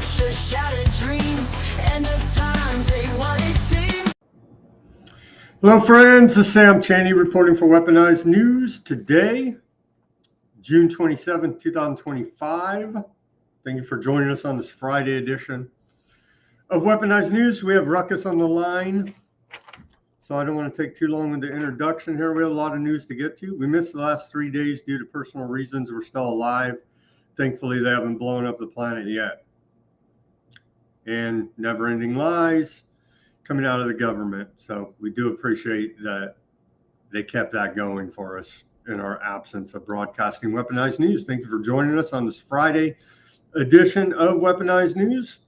future, shattered dreams, end of times ain't what it seems. Hello friends, this is Sam Chaney reporting for Weaponized News. Today, June 27th, 2025. Thank you for joining us on this Friday edition of Weaponized News. We have Ruckus on the line, so I don't want to take too long with the introduction here. We have a lot of news to get to. We missed the last 3 days due to personal reasons. We're still alive. Thankfully, they haven't blown up the planet yet. And never-ending lies coming out of the government. So we do appreciate that they kept that going for us in our absence of broadcasting Weaponized News. Thank you for joining us on this Friday edition of Weaponized News.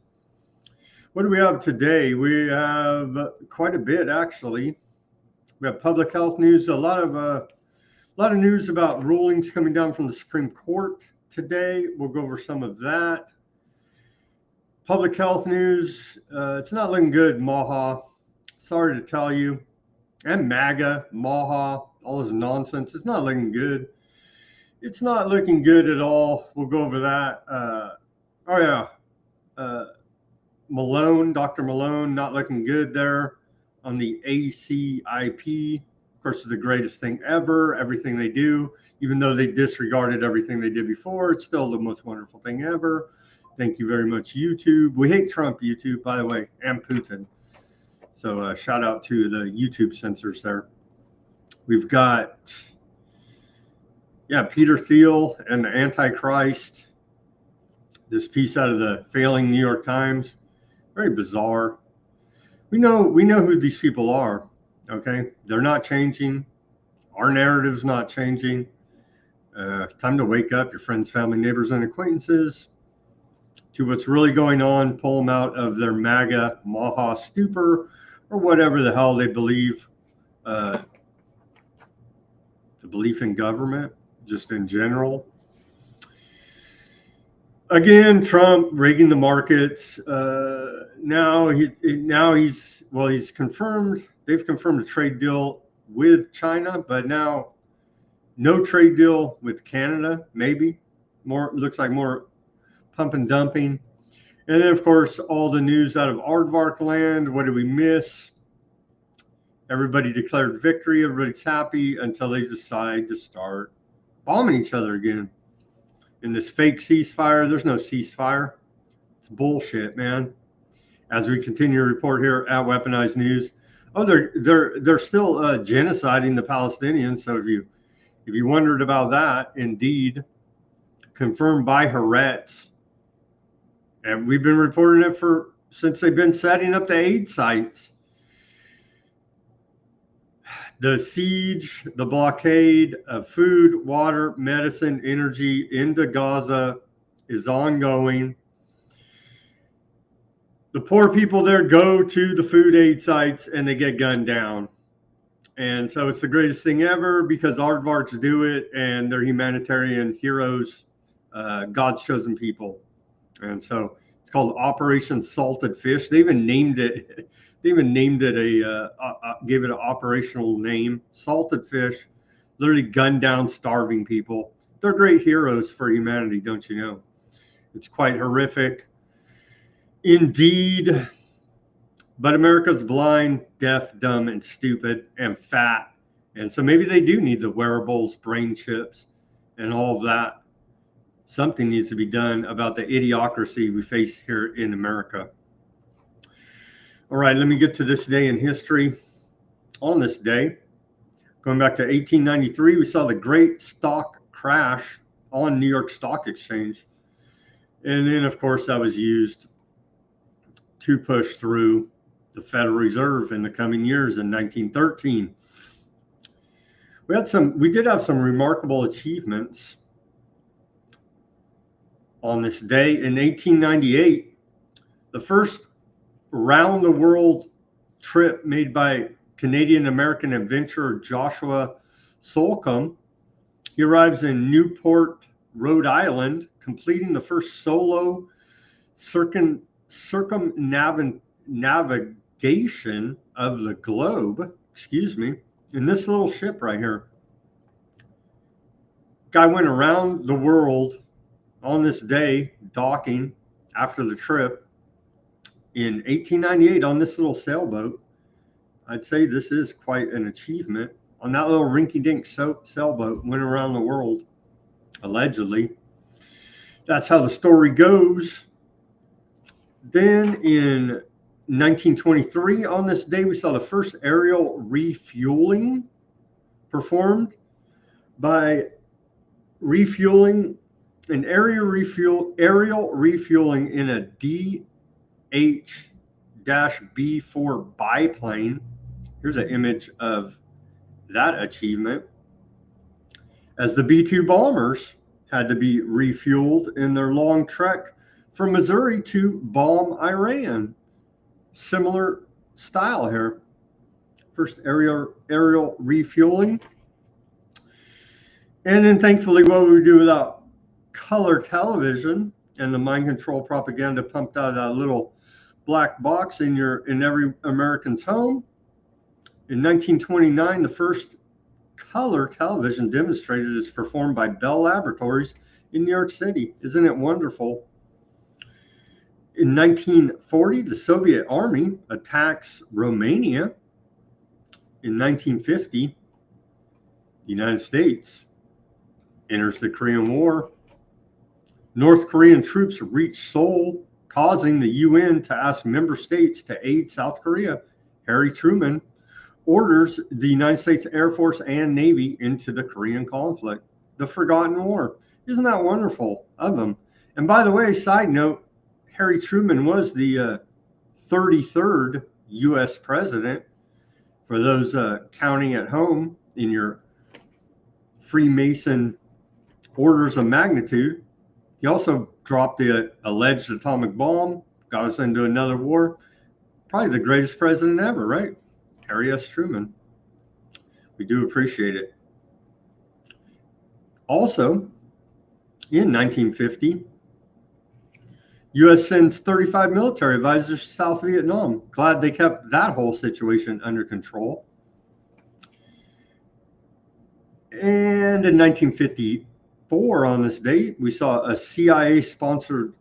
What do we have today? We have quite a bit, actually. We have public health news, a lot of news about rulings coming down from the Supreme Court today. We'll go over some of that. Public health news, it's not looking good, Maha. Sorry to tell you. And MAGA, Maha, all this nonsense. It's not looking good. It's not looking good at all. We'll go over that. Malone, Dr. Malone, not looking good there on the ACIP. Of course, it's the greatest thing ever. Everything they do, even though they disregarded everything they did before, it's still the most wonderful thing ever. Thank you very much, YouTube. We hate Trump, YouTube, by the way, and Putin. So shout out to the YouTube censors there. We've got, Peter Thiel and the Antichrist. This piece out of the failing New York Times. Very bizarre. We know who these people are, okay? They're not changing. Our narrative's not changing. Time to wake up, your friends, family, neighbors, and acquaintances, to what's really going on. Pull them out of their MAGA, Maha stupor, or whatever the hell they believe. The belief in government, just in general. Again, Trump rigging the markets. He's confirmed. They've confirmed a trade deal with China, but now no trade deal with Canada. Maybe more. Looks like more pump and dumping. And then, of course, all the news out of Aardvark land. What did we miss? Everybody declared victory. Everybody's happy until they decide to start bombing each other again. In this fake ceasefire, there's no ceasefire. It's bullshit, man. As we continue to report here at Weaponized News, they're still genociding the Palestinians. So if you wondered about that, indeed, confirmed by Haaretz. And we've been reporting it since they've been setting up the aid sites. The siege, the blockade of food, water, medicine, energy into Gaza is ongoing. The poor people there go to the food aid sites and they get gunned down. And so it's the greatest thing ever because aardvarks do it and they're humanitarian heroes, God's chosen people. And so it's called Operation Salted Fish. They even named it. Gave it an operational name. Salted Fish. Literally gunned down starving people. They're great heroes for humanity, don't you know? It's quite horrific, indeed. But America's blind, deaf, dumb, and stupid, and fat. And so maybe they do need the wearables, brain chips, and all of that. Something needs to be done about the idiocracy we face here in America. All right, let me get to this day in history. On this day, going back to 1893, we saw the great stock crash on New York Stock Exchange. And then, of course, that was used to push through the Federal Reserve in the coming years in 1913. We did have some remarkable achievements on this day. In 1898, the first round the world trip made by Canadian American adventurer Joshua Slocum. He arrives in Newport, Rhode Island, completing the first solo circumnavigation of the globe, in this little ship right here. Guy went around the world on this day, docking after the trip in 1898 on this little sailboat. I'd say this is quite an achievement. On that little rinky-dink sailboat, went around the world, allegedly. That's how the story goes. Then in 1923, on this day, we saw the first aerial refueling performed by refueling an aerial refueling in a DH-B4 biplane. Here's an image of that achievement, as the B-2 bombers had to be refueled in their long trek from Missouri to bomb Iran. Similar style here. First aerial refueling. And then thankfully, what would we do without color television and the mind control propaganda pumped out of that little black box in every American's home? In 1929, the first color television demonstrated is performed by Bell Laboratories in New York City. Isn't it wonderful? In 1940, the Soviet Army attacks Romania. In 1950, the United States enters the Korean War. North Korean troops reach Seoul, causing the UN to ask member states to aid South Korea. Harry Truman orders the United States Air Force and Navy into the Korean conflict, the forgotten war. Isn't that wonderful of him? And by the way, side note, Harry Truman was the 33rd U.S. president, for those counting at home in your Freemason orders of magnitude. He also dropped the alleged atomic bomb, got us into another war. Probably the greatest president ever, right? Harry S. Truman. We do appreciate it. Also, in 1950, U.S. sends 35 military advisors to South Vietnam. Glad they kept that whole situation under control. And in 1954, on this date, we saw a CIA-sponsored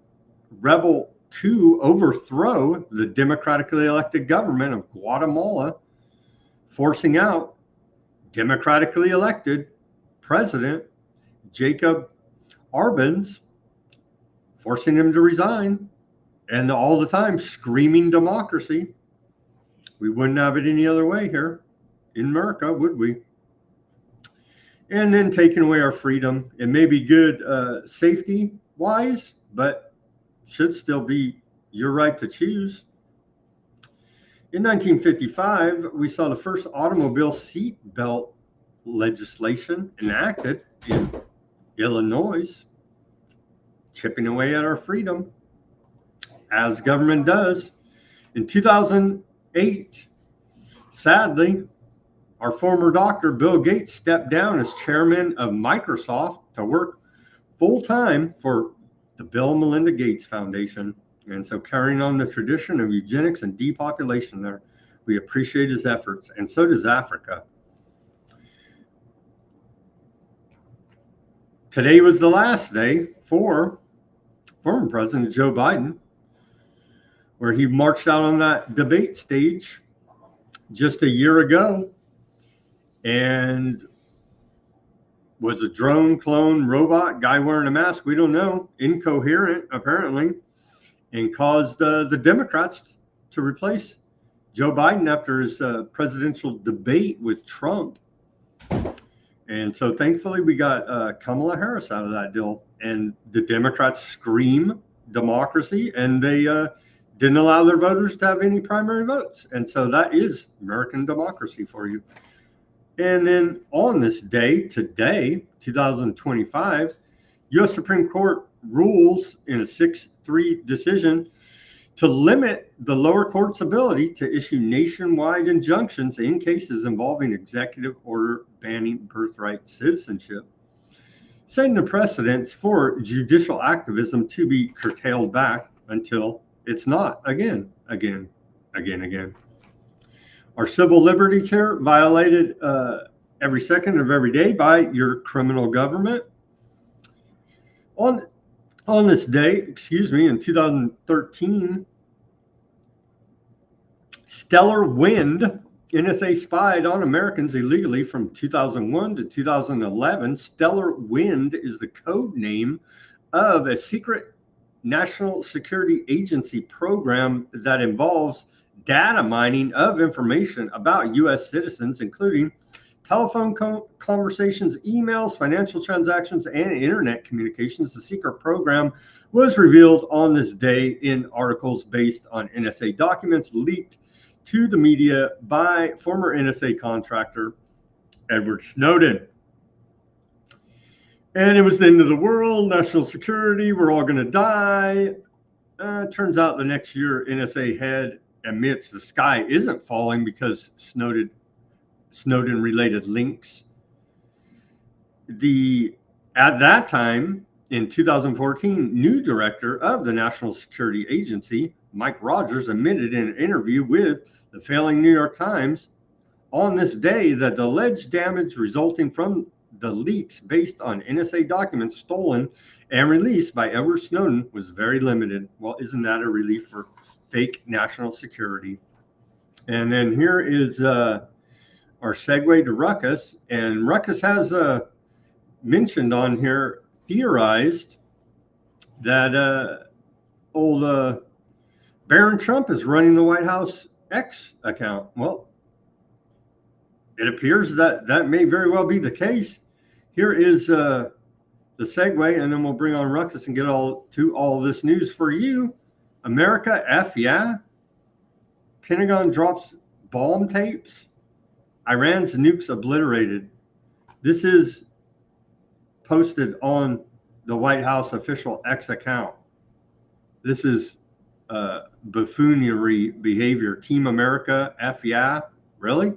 rebel coup overthrow the democratically elected government of Guatemala, forcing out democratically elected President Jacob Arbenz, forcing him to resign, and all the time screaming democracy. We wouldn't have it any other way here in America, would we? And then taking away our freedom. It may be good safety-wise, but should still be your right to choose. In 1955, we saw the first automobile seat belt legislation enacted in Illinois, chipping away at our freedom, as government does. In 2008, sadly, our former doctor, Bill Gates, stepped down as chairman of Microsoft to work full-time for the Bill and Melinda Gates Foundation. And so carrying on the tradition of eugenics and depopulation there, we appreciate his efforts, and so does Africa. Today was the last day for former President Joe Biden, where he marched out on that debate stage just a year ago and was a drone, clone, robot, guy wearing a mask, we don't know, incoherent apparently, and caused the Democrats to replace Joe Biden after his presidential debate with Trump. And so thankfully we got Kamala Harris out of that deal, and the Democrats scream democracy, and they didn't allow their voters to have any primary votes. And so that is American democracy for you. And then on this day, today, 2025, U.S. Supreme Court rules in a 6-3 decision to limit the lower court's ability to issue nationwide injunctions in cases involving executive order banning birthright citizenship, setting the precedents for judicial activism to be curtailed back until it's not again. Our civil liberties here violated every second of every day by your criminal government. On On this day, in 2013, Stellar Wind, NSA spied on Americans illegally from 2001 to 2011. Stellar Wind is the code name of a secret national security agency program that involves data mining of information about U.S. citizens, including telephone conversations, emails, financial transactions, and internet communications. The secret program was revealed on this day in articles based on NSA documents leaked to the media by former NSA contractor Edward Snowden. And it was the end of the world, national security, we're all going to die. Turns out the next year, NSA head admits the sky isn't falling because Snowden-related links. At that time, in 2014, new director of the National Security Agency, Mike Rogers, admitted in an interview with the failing New York Times on this day that the alleged damage resulting from the leaks based on NSA documents stolen and released by Edward Snowden was very limited. Well, isn't that a relief for fake national security? And then here is our segue to Ruckus. And Ruckus has mentioned on here, theorized that old Barron Trump is running the White House X account. Well, it appears that that may very well be the case. Here is the segue, and then we'll bring on Ruckus and get all this news for you. America, F yeah. Pentagon drops bomb tapes. Iran's nukes obliterated. This is posted on the White House official X account. This is buffoonery behavior. Team America, F yeah. Really?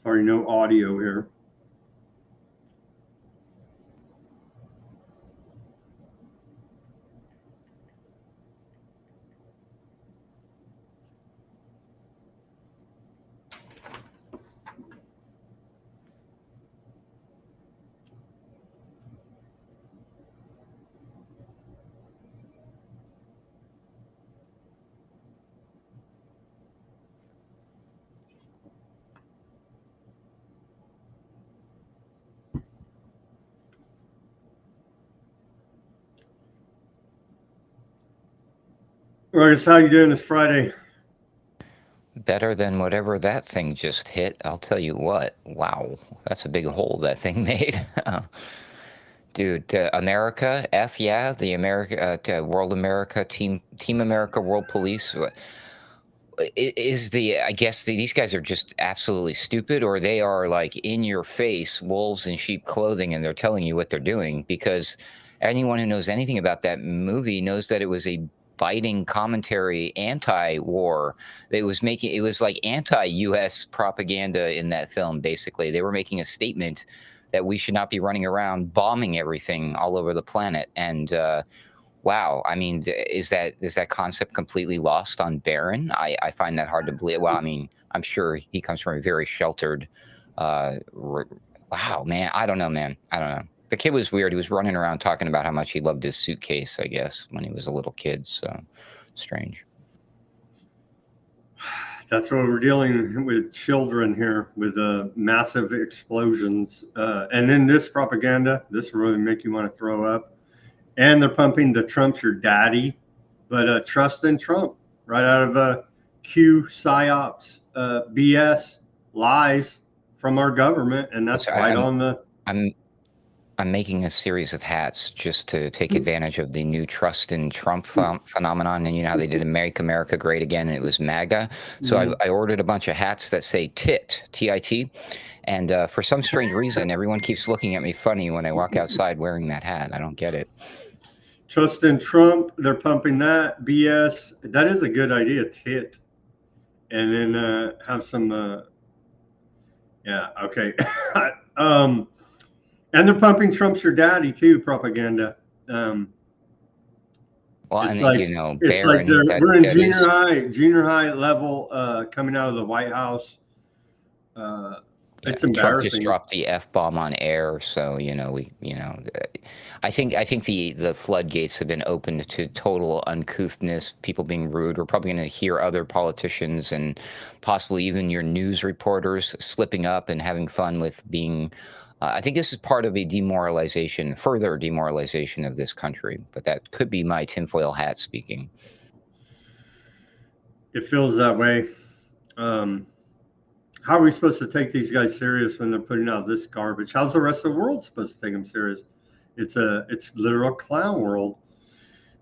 Sorry, no audio here. Ruckus, how you doing this Friday? Better than whatever that thing just hit. I'll tell you what. Wow, that's a big hole that thing made. Dude, America, F yeah, the America, World America, Team America, World Police. I guess these guys are just absolutely stupid, or they are like in your face wolves in sheep clothing, and they're telling you what they're doing, because anyone who knows anything about that movie knows that it was a biting commentary anti-war. It was like anti-US propaganda in that film. Basically, they were making a statement that we should not be running around bombing everything all over the planet. And wow, I mean, is that concept completely lost on Barron? I find that hard to believe. Well, I mean, I'm sure he comes from a very sheltered. Wow, man, I don't know, man. I don't know. The kid was weird. He was running around talking about how much he loved his suitcase, I guess, when he was a little kid. So strange. That's what we're dealing with, children here, with massive explosions. And then this propaganda, this will really make you want to throw up. And they're pumping the Trump's your daddy, but trust in Trump, right out of Q psyops, BS, lies from our government. And that's right on the... I'm making a series of hats just to take advantage of the new trust in Trump phenomenon. And you know how they did Make America Great Again, and it was MAGA. So I ordered a bunch of hats that say TIT, T-I-T. And for some strange reason, everyone keeps looking at me funny when I walk outside wearing that hat. I don't get it. Trust in Trump, they're pumping that. BS, that is a good idea, TIT. and then have some. Yeah. Okay. And they're pumping "Trump's your daddy" too propaganda. Well, It's and like Barron, we're in that is. junior high level coming out of the White House. Yeah, It's Trump just embarrassing. dropped the F-bomb on air, so I think the floodgates have been opened to total uncouthness, people being rude. We're probably going to hear other politicians and possibly even your news reporters slipping up and having fun with being. I think this is part of a further demoralization of this country, but that could be my tinfoil hat speaking. It feels that way. How are we supposed to take these guys serious when they're putting out this garbage? How's the rest of the world supposed to take them serious? It's literal clown world.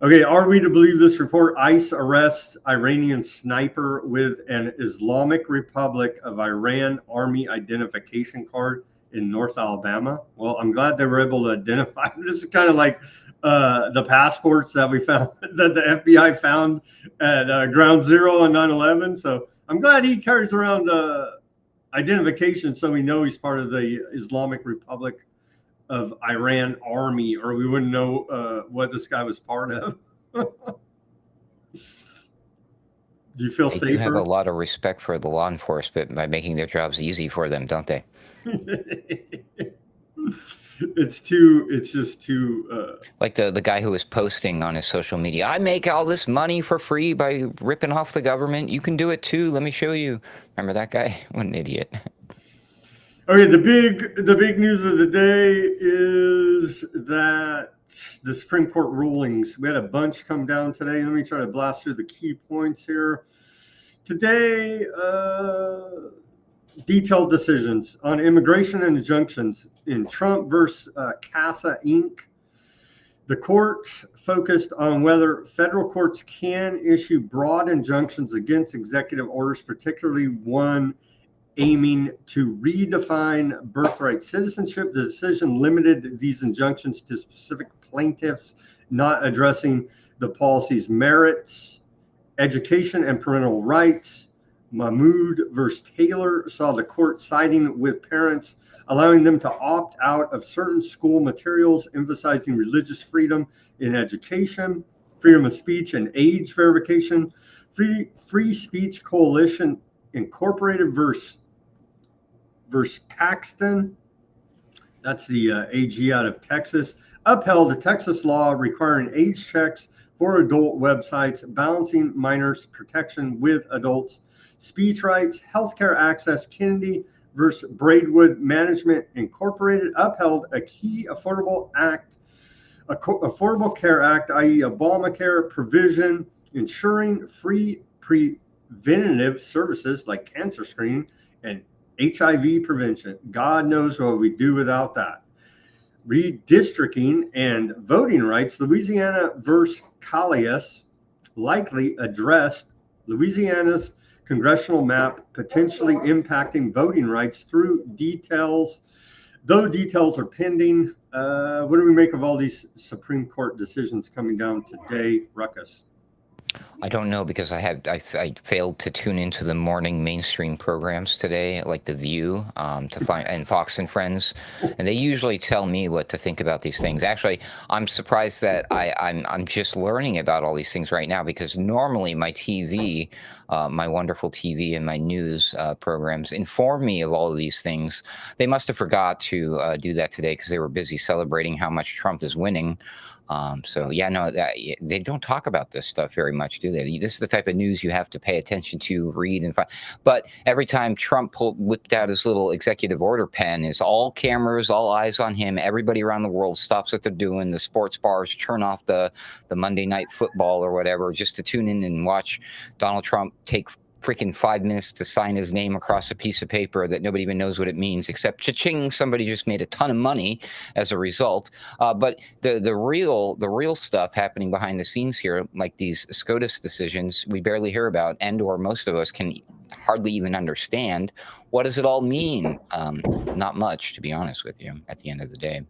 Okay, are we to believe this report? ICE arrests Iranian sniper with an Islamic Republic of Iran Army identification card in North Alabama. Well, I'm glad they were able to identify. This is kind of like the passports that we found, that the FBI found at Ground Zero on 9/11. So I'm glad he carries around identification so we know he's part of the Islamic Republic of Iran Army, or we wouldn't know what this guy was part of. Do you feel They safer? do have a lot of respect for the law enforcement by making their jobs easy for them, don't they? It's just too like the guy who was posting on his social media, I make all this money for free by ripping off the government. You can do it too. Let me show you. Remember that guy? What an idiot. Okay, the big news of the day is that the Supreme Court rulings. We had a bunch come down today. Let me try to blast through the key points here. Today, detailed decisions on immigration and injunctions in Trump versus Casa Inc. The court focused on whether federal courts can issue broad injunctions against executive orders, particularly one aiming to redefine birthright citizenship. The decision limited these injunctions to specific plaintiffs, not addressing the policy's merits. Education and parental rights. Mahmoud versus Taylor saw the court siding with parents, allowing them to opt out of certain school materials, emphasizing religious freedom in education, freedom of speech and age verification. Free Speech Coalition Incorporated versus Paxton, that's the AG out of Texas, upheld a Texas law requiring age checks for adult websites, balancing minors' protection with adults' speech rights. Healthcare access. Kennedy versus Braidwood Management Incorporated upheld a key Affordable Care Act, i.e. Obamacare provision, ensuring free preventative services like cancer screening and HIV prevention. God knows what we do without that. Redistricting and voting rights. Louisiana versus Callias likely addressed Louisiana's congressional map potentially impacting voting rights through details, though details are pending. What do we make of all these Supreme Court decisions coming down today, Ruckus? I don't know, because I failed to tune into the morning mainstream programs today, like The View, to find, and Fox and Friends, and they usually tell me what to think about these things. Actually, I'm surprised that I'm just learning about all these things right now, because normally my TV, my wonderful TV and my news programs inform me of all of these things. They must have forgot to do that today because they were busy celebrating how much Trump is winning. So yeah, no, they don't talk about this stuff very much, do they? This is the type of news you have to pay attention to, read, and find. But every time Trump whipped out his little executive order pen, is all cameras, all eyes on him. Everybody around the world stops what they're doing. The sports bars turn off the Monday Night Football or whatever, just to tune in and watch Donald Trump take freaking 5 minutes to sign his name across a piece of paper that nobody even knows what it means, except cha-ching, somebody just made a ton of money as a result. But the real stuff happening behind the scenes here, like these SCOTUS decisions, we barely hear about, and or most of us can hardly even understand. What does it all mean? Not much, to be honest with you, at the end of the day.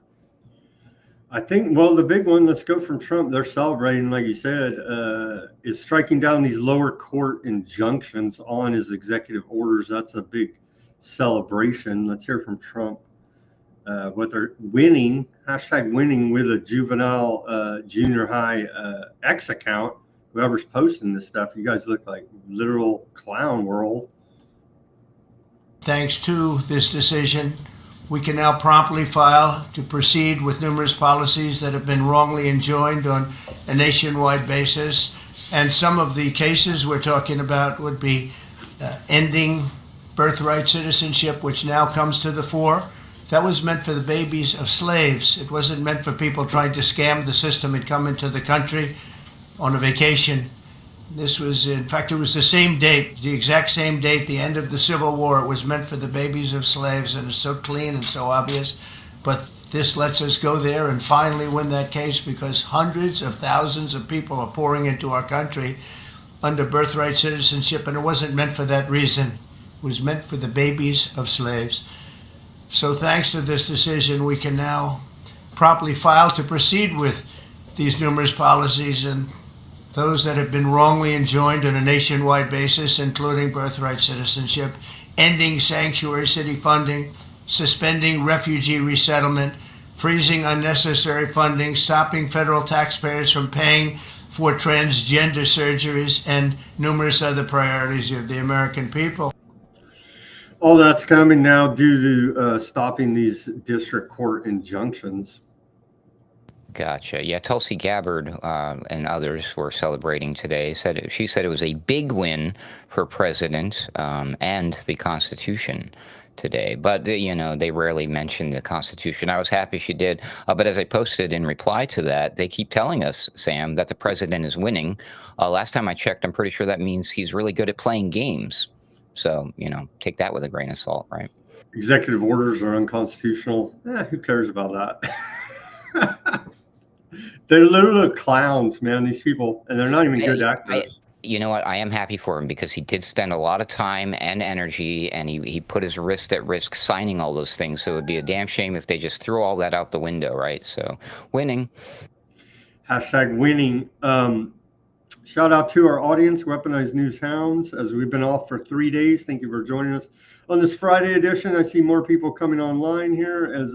I think, well, the big one, let's go from Trump. They're celebrating, like you said, is striking down these lower court injunctions on his executive orders. That's a big celebration. Let's hear from Trump. What they're winning, hashtag winning with a juvenile junior high X account. Whoever's posting this stuff, you guys look like literal clown world. Thanks to this decision, we can now promptly file to proceed with numerous policies that have been wrongly enjoined on a nationwide basis. And some of the cases we're talking about would be ending birthright citizenship, which now comes to the fore. That was meant for the babies of slaves. It wasn't meant for people trying to scam the system and come into the country on a vacation. This was, in fact, it was the same date, the exact same date, the end of the Civil War. It was meant for the babies of slaves, and it's so clean and so obvious. But this lets us go there and finally win that case, because hundreds of thousands of people are pouring into our country under birthright citizenship, and it wasn't meant for that reason. It was meant for the babies of slaves. So thanks to this decision, we can now promptly file to proceed with these numerous policies and those that have been wrongly enjoined on a nationwide basis, including birthright citizenship, ending sanctuary city funding, suspending refugee resettlement, freezing unnecessary funding, stopping federal taxpayers from paying for transgender surgeries, and numerous other priorities of the American people. All that's coming now due to stopping these district court injunctions. Gotcha. Yeah, Tulsi Gabbard and others were celebrating today. She said it was a big win for President and the Constitution today. But they rarely mention the Constitution. I was happy she did. But as I posted in reply to that, they keep telling us, Sam, that the president is winning. Last time I checked, I'm pretty sure that means he's really good at playing games. So take that with a grain of salt, right? Executive orders are unconstitutional. Who cares about that? They're literally clowns, man, these people, and they're not even good actors. You know what? I am happy for him, because he did spend a lot of time and energy, and he put his wrist at risk signing all those things. So it would be a damn shame if they just threw all that out the window, right? So winning. Hashtag winning. Shout out to our audience, Weaponized News Hounds, as we've been off for 3 days. Thank you for joining us on this Friday edition. I see more people coming online here as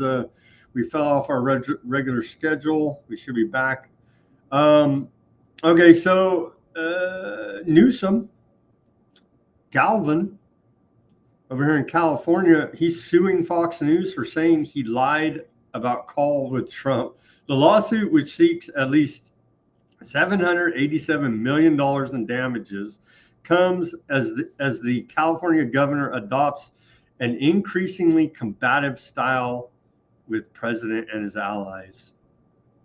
we fell off our regular schedule. We should be back. Okay, so Newsom, Galvin, over here in California, he's suing Fox News for saying he lied about call with Trump. The lawsuit, which seeks at least $787 million in damages, comes as the California governor adopts an increasingly combative style with president and his allies.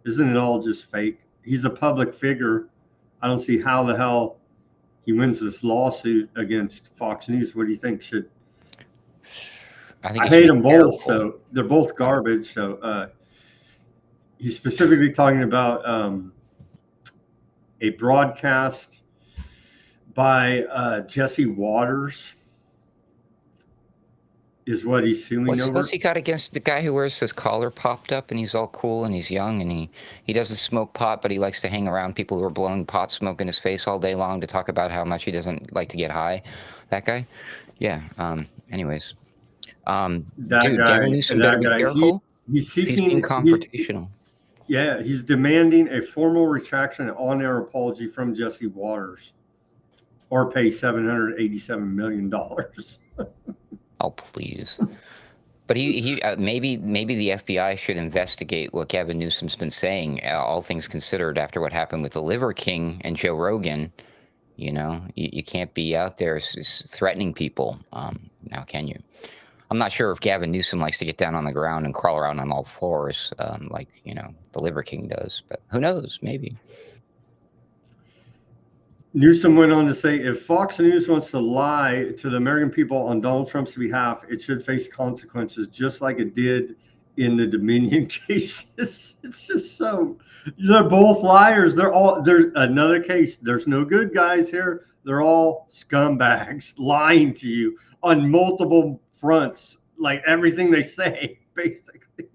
Isn't it all just fake? He's a public figure. I don't see how the hell he wins this lawsuit against Fox News. What do you think? I hate them both, so they're both garbage. So he's specifically talking about a broadcast by Jesse Waters is what he's suing over. What's he got against the guy who wears his collar popped up and he's all cool and he's young and he doesn't smoke pot, but he likes to hang around people who are blowing pot smoke in his face all day long to talk about how much he doesn't like to get high? That guy? Yeah. Anyways. That dude, guy, Gavin Newsom better be careful. He's being confrontational. He's demanding a formal retraction and on-air apology from Jesse Waters, or pay $787 million. Oh, please. But he maybe the FBI should investigate what Gavin Newsom's been saying, all things considered, after what happened with the Liver King and Joe Rogan. You can't be out there threatening people. Now, can you? I'm not sure if Gavin Newsom likes to get down on the ground and crawl around on all fours like, the Liver King does. But who knows? Maybe. Newsom went on to say, if Fox News wants to lie to the American people on Donald Trump's behalf, it should face consequences, just like it did in the Dominion cases. It's just so, they're both liars. There's another case. There's no good guys here. They're all scumbags lying to you on multiple fronts, like everything they say, basically.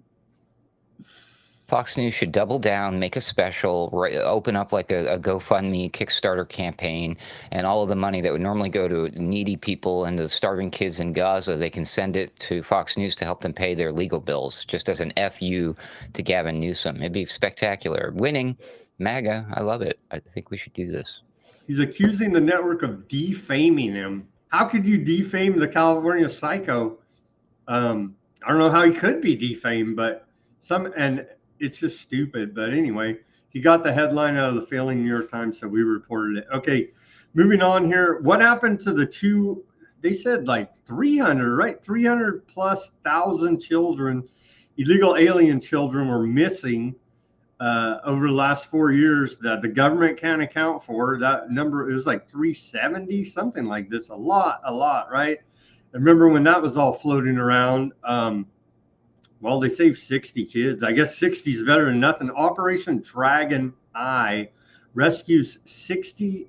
Fox News should double down, make a special, open up like a GoFundMe, Kickstarter campaign, and all of the money that would normally go to needy people and the starving kids in Gaza, they can send it to Fox News to help them pay their legal bills, just as an FU to Gavin Newsom. It'd be spectacular. Winning, MAGA, I love it. I think we should do this. He's accusing the network of defaming him. How could you defame the California psycho? I don't know how he could be defamed, but and it's just stupid. But anyway, he got the headline out of the failing New York Times, so we reported it. Okay, moving on here. What happened to the two? They said like 300, right? 300 plus thousand children, illegal alien children, were missing over the last 4 years that the government can't account for. That number, it was like 370, something like this. A lot, right? I remember when that was all floating around. Well, they saved 60 kids. I guess 60 is better than nothing. Operation Dragon Eye rescues 60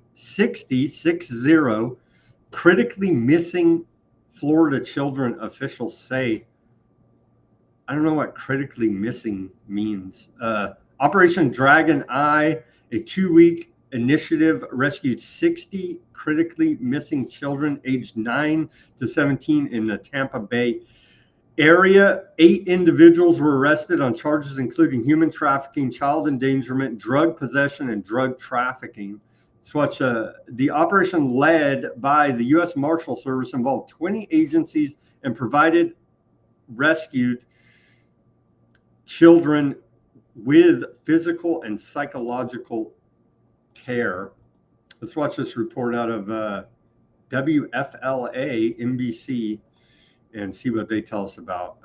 critically missing Florida children, officials say. I don't know what critically missing means. Operation Dragon Eye, a 2-week initiative, rescued 60 critically missing children aged 9 to 17 in the Tampa Bay area. 8 individuals were arrested on charges including human trafficking, child endangerment, drug possession, and drug trafficking. The operation, led by the U.S. Marshal Service, involved 20 agencies and rescued children with physical and psychological care. Let's watch this report out of WFLA NBC and see what they tell us about.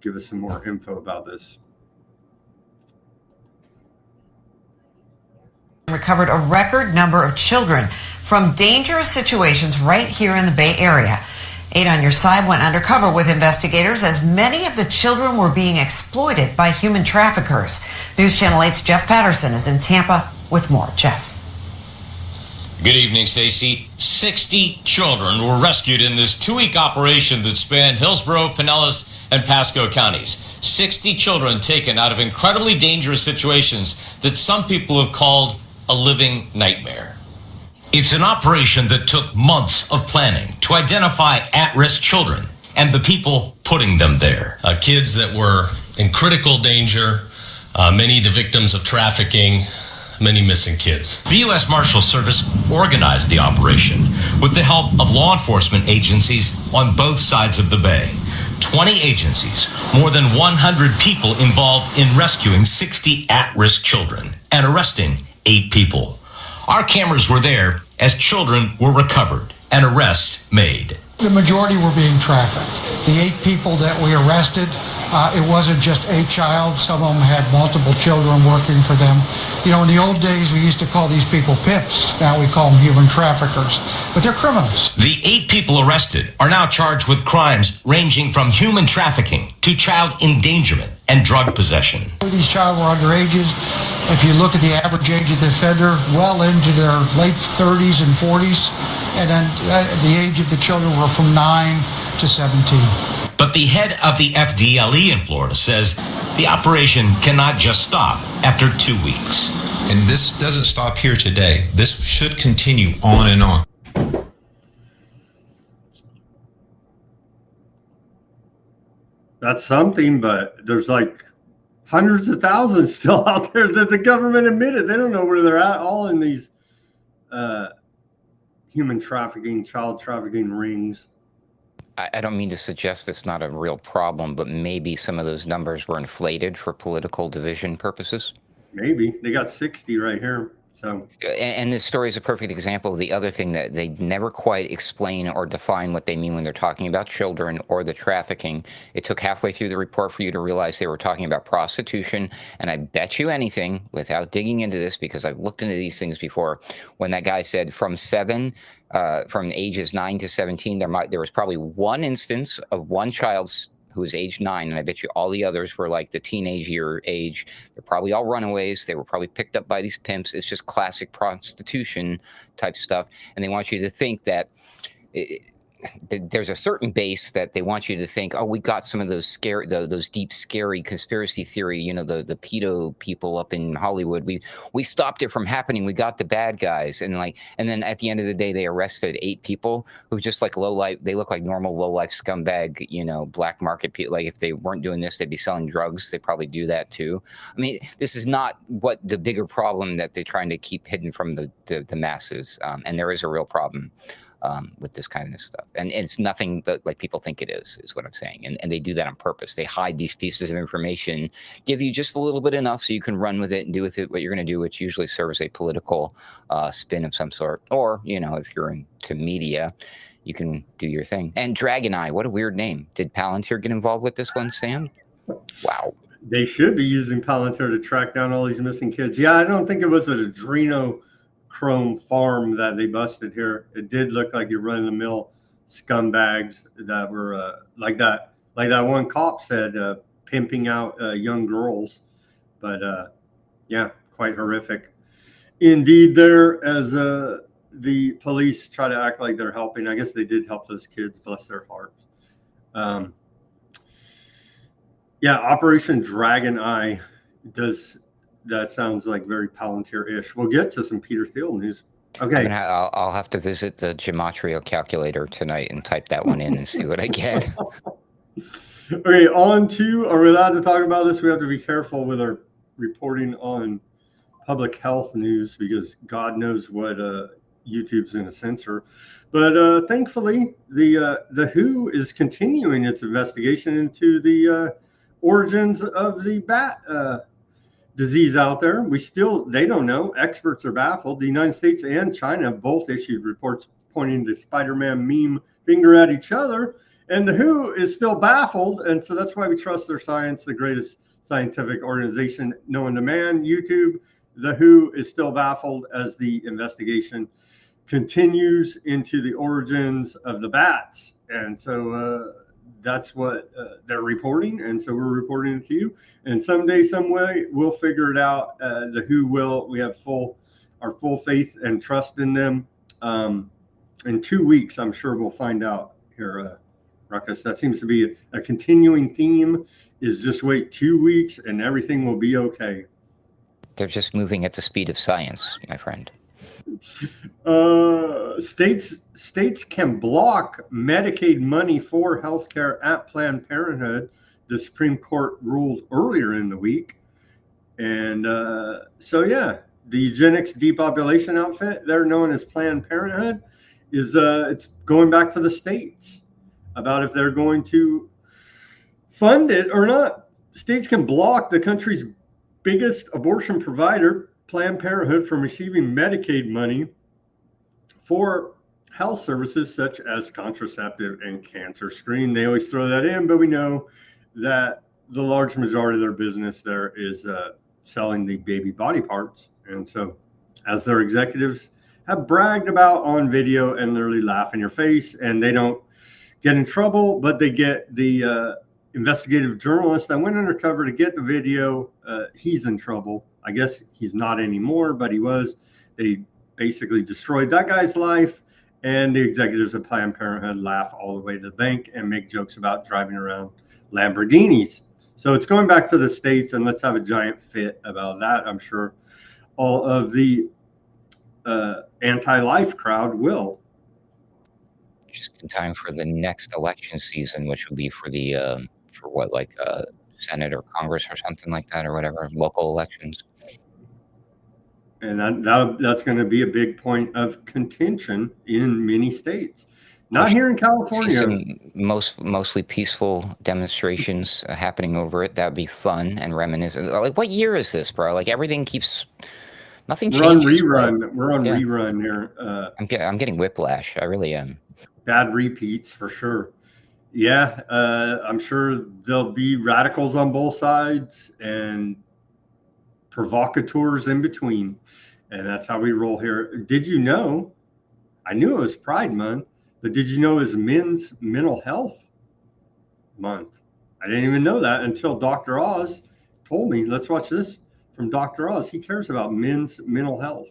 Give us some more info about this. Recovered a record number of children from dangerous situations right here in the Bay Area. 8 on Your Side went undercover with investigators as many of the children were being exploited by human traffickers. News Channel 8's Jeff Patterson is in Tampa with more. Jeff. Good evening, Stacey. 60 children were rescued in this 2-week operation that spanned Hillsborough, Pinellas, and Pasco counties. 60 children taken out of incredibly dangerous situations that some people have called a living nightmare. It's an operation that took months of planning to identify at-risk children and the people putting them there. Kids that were in critical danger, many the victims of trafficking, many missing kids. The U.S. Marshal Service organized the operation with the help of law enforcement agencies on both sides of the bay. 20 agencies, more than 100 people involved in rescuing 60 at-risk children and arresting 8 people. Our cameras were there as children were recovered and arrests made. The majority were being trafficked. The 8 people that we arrested, it wasn't just a child. Some of them had multiple children working for them. You know, in the old days, we used to call these people pimps. Now we call them human traffickers. But they're criminals. The 8 people arrested are now charged with crimes ranging from human trafficking to child endangerment and drug possession. These child were underages. If you look at the average age of the offender, well into their late 30s and 40s. And then the age of the children were from 9 to 17. But the head of the FDLE in Florida says the operation cannot just stop after 2 weeks. And this doesn't stop here today. This should continue on and on. That's something, but there's like hundreds of thousands still out there that the government admitted. They don't know where they're at, all in these human trafficking, child trafficking rings. I don't mean to suggest it's not a real problem, but maybe some of those numbers were inflated for political division purposes. Maybe. They got 60 right here. So, and this story is a perfect example of the other thing that they never quite explain or define what they mean when they're talking about children or the trafficking. It took halfway through the report for you to realize they were talking about prostitution. And I bet you anything, without digging into this, because I've looked into these things before, when that guy said from ages 9 to 17, there was probably one instance of one child's who was age 9, and I bet you all the others were like the teenage year age. They're probably all runaways. They were probably picked up by these pimps. It's just classic prostitution type stuff. And they want you to think that there's a certain base that they want you to think, oh, we got some of those scary, those deep, scary conspiracy theory, you know, the pedo people up in Hollywood. We stopped it from happening. We got the bad guys, and then at the end of the day, they arrested 8 people who just like low life. They look like normal low life scumbag, you know, black market people. Like if they weren't doing this, they'd be selling drugs. They probably do that too. I mean, this is not what the bigger problem that they're trying to keep hidden from the masses, and there is a real problem. With this kind of stuff, and it's nothing but like people think it is what I'm saying, and they do that on purpose. They hide these pieces of information, give you just a little bit enough so you can run with it and do with it what you're going to do, which usually serves a political spin of some sort, or you know, if you're into media, you can do your thing. And Dragon Eye, what a weird name. Did Palantir get involved with this one, Sam? Wow. They should be using Palantir to track down all these missing kids. Yeah, I don't think it was an adrenochrome farm that they busted here. It did look like your run-of-the-mill scumbags that were like that one cop said, pimping out young girls. But yeah, quite horrific indeed there, as the police try to act like they're helping. I guess they did help those kids, bless their hearts. Yeah, Operation Dragon Eye that sounds like very Palantir-ish. We'll get to some Peter Thiel news. Okay. I'll have to visit the gematria calculator tonight and type that one in and see what I get. Okay, on to, are we allowed to talk about this? We have to be careful with our reporting on public health news because God knows what YouTube's going to censor. But thankfully, the WHO is continuing its investigation into the origins of the bat disease out there. They don't know. Experts are baffled. The United States and China both issued reports pointing the Spider-Man meme finger at each other, and the WHO is still baffled. And so that's why we trust their science, the greatest scientific organization known to man, YouTube. The WHO is still baffled as the investigation continues into the origins of the bats. And so that's what they're reporting, and so we're reporting it to you. And someday, some way, we'll figure it out. The WHO will. We have our full faith and trust in them. In 2 weeks, I'm sure we'll find out here, Ruckus. That seems to be a continuing theme. Is just wait 2 weeks, and everything will be okay. They're just moving at the speed of science, my friend. States can block Medicaid money for healthcare at Planned Parenthood. The Supreme Court ruled earlier in the week. And so, yeah, the eugenics depopulation outfit, they're known as Planned Parenthood, is it's going back to the states about if they're going to fund it or not. States can block the country's biggest abortion provider, Planned Parenthood, from receiving Medicaid money for health services such as contraceptive and cancer screening. They always throw that in, but we know that the large majority of their business there is selling the baby body parts. And so, as their executives have bragged about on video and literally laugh in your face, and they don't get in trouble, but they get the investigative journalist that went undercover to get the video. He's in trouble. I guess he's not anymore, but he was. They basically destroyed that guy's life, and the executives of Planned Parenthood laugh all the way to the bank and make jokes about driving around Lamborghinis. So it's going back to the states, and let's have a giant fit about that. I'm sure all of the anti-life crowd will. Just in time for the next election season, which will be for the for what, like Senate or Congress or something like that, or whatever, local elections. And that's going to be a big point of contention in many states. Not here in California. See some mostly peaceful demonstrations happening over it. That would be fun and reminiscent. Like, what year is this, bro? Like, everything keeps, nothing changes. We're on rerun. We're on rerun here. I'm getting whiplash. I really am. Bad repeats for sure. Yeah, I'm sure there'll be radicals on both sides and provocateurs in between. And that's how we roll here. Did you know, I knew it was Pride Month, but did you know it was Men's Mental Health Month? I didn't even know that until Dr. Oz told me. Let's watch this from Dr. Oz. He cares about men's mental health.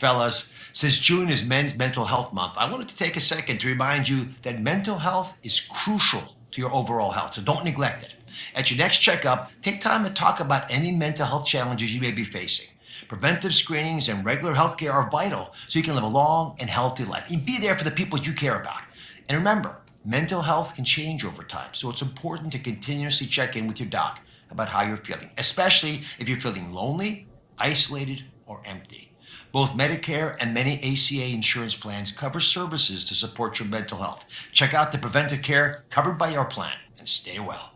Fellas, since June is Men's Mental Health Month, I wanted to take a second to remind you that mental health is crucial to your overall health, so don't neglect it. At your next checkup, take time to talk about any mental health challenges you may be facing. Preventive screenings and regular health care are vital so you can live a long and healthy life. And be there for the people you care about. And remember, mental health can change over time, so it's important to continuously check in with your doc about how you're feeling, especially if you're feeling lonely, isolated, or empty. Both Medicare and many ACA insurance plans cover services to support your mental health. Check out the preventive care covered by your plan and stay well.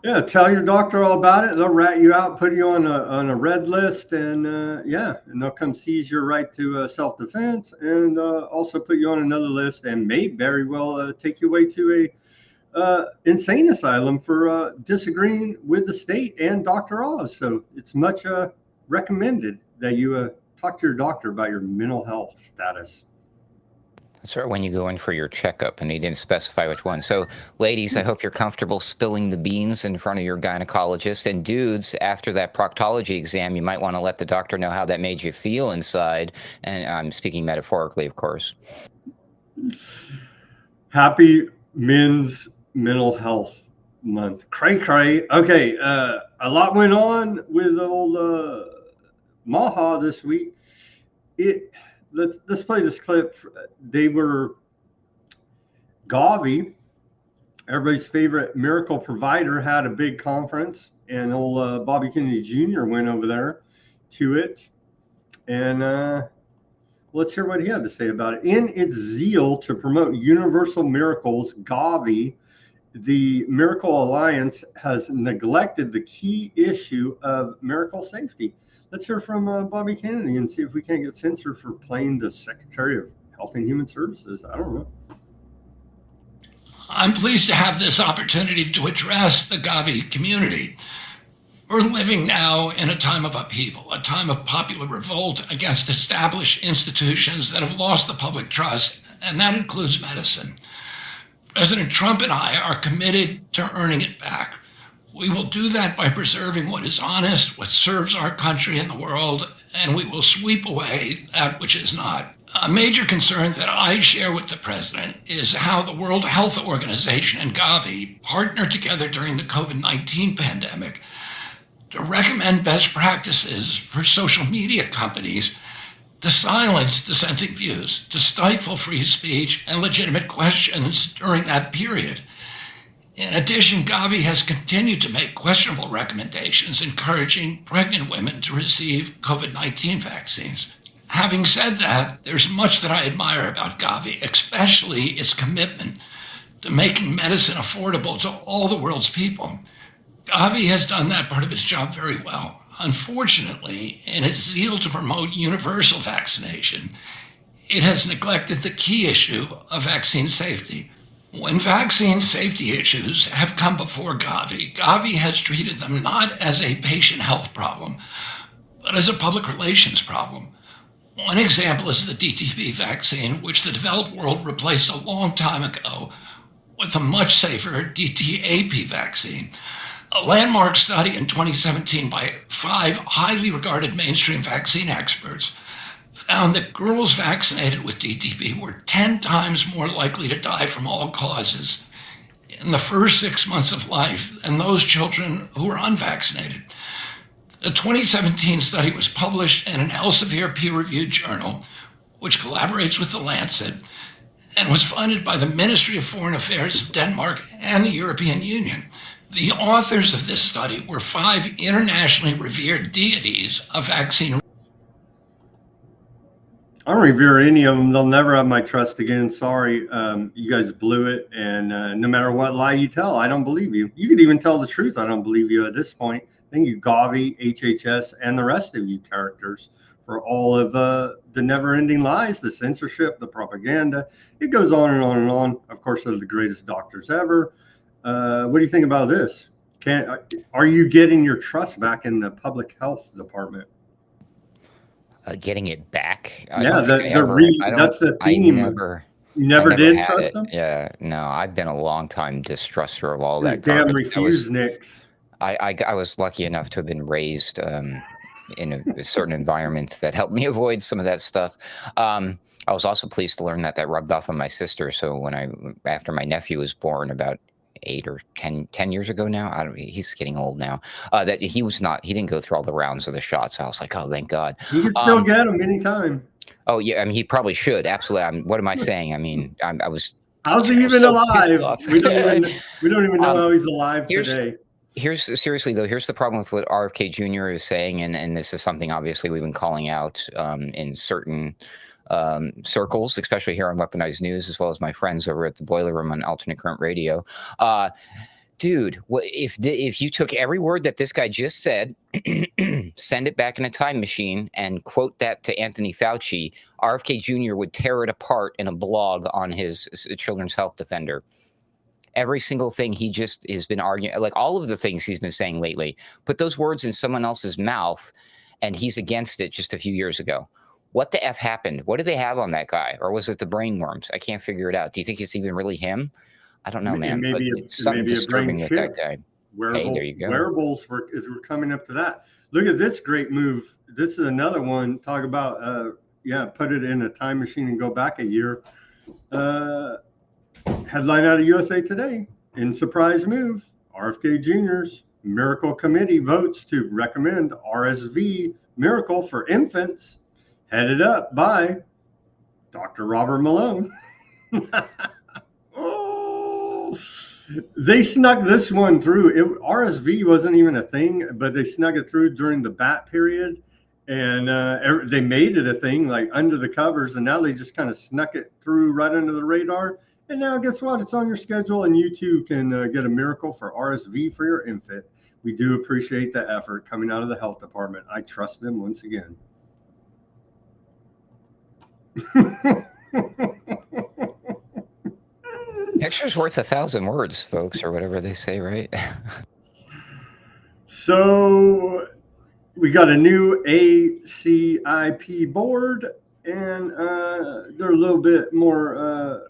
Yeah, tell your doctor all about it. They'll rat you out, put you on a red list, and and they'll come seize your right to self-defense, and also put you on another list, and may very well take you away to a insane asylum for disagreeing with the state and Dr. Oz. So it's much recommended that you talk to your doctor about your mental health status. That's right, when you go in for your checkup, and he didn't specify which one. So, ladies, I hope you're comfortable spilling the beans in front of your gynecologist. And dudes, after that proctology exam, you might want to let the doctor know how that made you feel inside. And I'm speaking metaphorically, of course. Happy Men's Mental Health Month. Cray cray. Okay, a lot went on with old Maha this week. Let's play this clip. They were Gavi, everybody's favorite miracle provider, had a big conference, and old Bobby Kennedy Jr. went over there to it. And let's hear what he had to say about it. In its zeal to promote universal miracles, Gavi, the Miracle Alliance, has neglected the key issue of miracle safety. Let's hear from Bobby Kennedy and see if we can't get censored for playing the Secretary of Health and Human Services. I don't know. I'm pleased to have this opportunity to address the Gavi community. We're living now in a time of upheaval, a time of popular revolt against established institutions that have lost the public trust, and that includes medicine. President Trump and I are committed to earning it back. We will do that by preserving what is honest, what serves our country and the world, and we will sweep away that which is not. A major concern that I share with the president is how the World Health Organization and Gavi partnered together during the COVID-19 pandemic to recommend best practices for social media companies to silence dissenting views, to stifle free speech and legitimate questions during that period. In addition, Gavi has continued to make questionable recommendations encouraging pregnant women to receive COVID-19 vaccines. Having said that, there's much that I admire about Gavi, especially its commitment to making medicine affordable to all the world's people. Gavi has done that part of its job very well. Unfortunately, in its zeal to promote universal vaccination, it has neglected the key issue of vaccine safety. When vaccine safety issues have come before Gavi, Gavi has treated them not as a patient health problem, but as a public relations problem. One example is the DTP vaccine, which the developed world replaced a long time ago with a much safer DTaP vaccine. A landmark study in 2017 by 5 highly regarded mainstream vaccine experts found that girls vaccinated with DTP were 10 times more likely to die from all causes in the first 6 months of life than those children who were unvaccinated. The 2017 study was published in an Elsevier peer-reviewed journal, which collaborates with The Lancet, and was funded by the Ministry of Foreign Affairs of Denmark and the European Union. The authors of this study were 5 internationally revered deities of vaccine. I don't revere any of them. They'll never have my trust again. Sorry, you guys blew it. And no matter what lie you tell, I don't believe you. You could even tell the truth. I don't believe you at this point. Thank you, Gavi, HHS, and the rest of you characters for all of the never-ending lies, the censorship, the propaganda. It goes on and on and on. Of course, they're the greatest doctors ever. What do you think about this? Are you getting your trust back in the public health department? Getting it back. That's the theme. You never did trust them? Yeah, no, I've been a long time distruster of all that. Damn refuse nicks. I was lucky enough to have been raised certain environments that helped me avoid some of that stuff. I was also pleased to learn that rubbed off on my sister. So after my nephew was born about 8 or 10 years ago now, he's getting old now, that he didn't go through all the rounds of the shots. So I was like, oh, thank God. You can still get them anytime. Oh yeah, I mean, he probably should. Absolutely. What am I saying? I mean, I was. How's he even alive? We don't even know how he's alive today. Seriously though, here's the problem with what RFK Jr. is saying, and this is something obviously we've been calling out in certain circles, especially here on Weaponized News, as well as my friends over at the Boiler Room on Alternate Current Radio. Dude, if you took every word that this guy just said, send it back in a time machine, and quote that to Anthony Fauci, RFK Jr. would tear it apart in a blog on his Children's Health Defender. Every single thing he just has been arguing, like all of the things he's been saying lately, put those words in someone else's mouth, and he's against it just a few years ago. What the F happened? What did they have on that guy? Or was it the brain worms? I can't figure it out. Do you think it's even really him? I don't know, man. Maybe something disturbing with that guy. Hey, there you go. Wearables, we're coming up to that. Look at this great move. This is another one. Talk about, put it in a time machine and go back a year. Headline out of USA Today. In surprise move, RFK Jr.'s Miracle Committee votes to recommend RSV miracle for infants, headed up by Dr. Robert Malone. They snuck this one through. RSV wasn't even a thing, but they snuck it through during the bat period, and they made it a thing like under the covers, and now they just kind of snuck it through right under the radar. And now guess what? It's on your schedule, and you too can get a miracle for RSV for your infant. We do appreciate the effort coming out of the health department. I trust them once again. Picture's worth 1,000 words, folks, or whatever they say, right? So we got a new ACIP board, and they're a little bit more,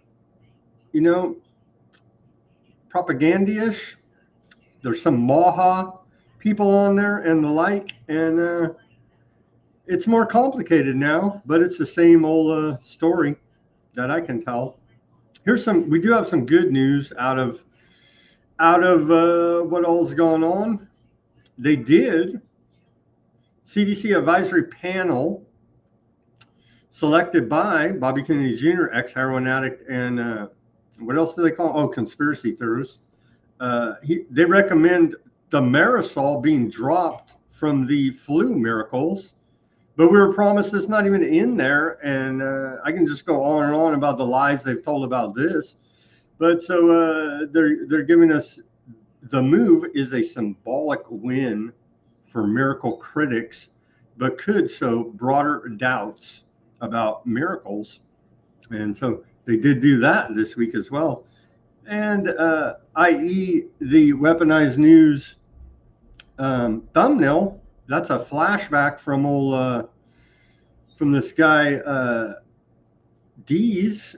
propaganda-ish. There's some Maha people on there and the like, and it's more complicated now, but it's the same old story that I can tell. We do have some good news out of what all's gone on. They did CDC advisory panel selected by Bobby Kennedy Jr., ex-heroin addict, and what else do they call? Oh, conspiracy theorists. They recommend the Marisol being dropped from the flu miracles, but we were promised it's not even in there. And I can just go on and on about the lies they've told about this. But so they're giving us, the move is a symbolic win for miracle critics, but could show broader doubts about miracles. And so they did do that this week as well. And i.e. the Weaponized News thumbnail, that's a flashback from from this guy Dees.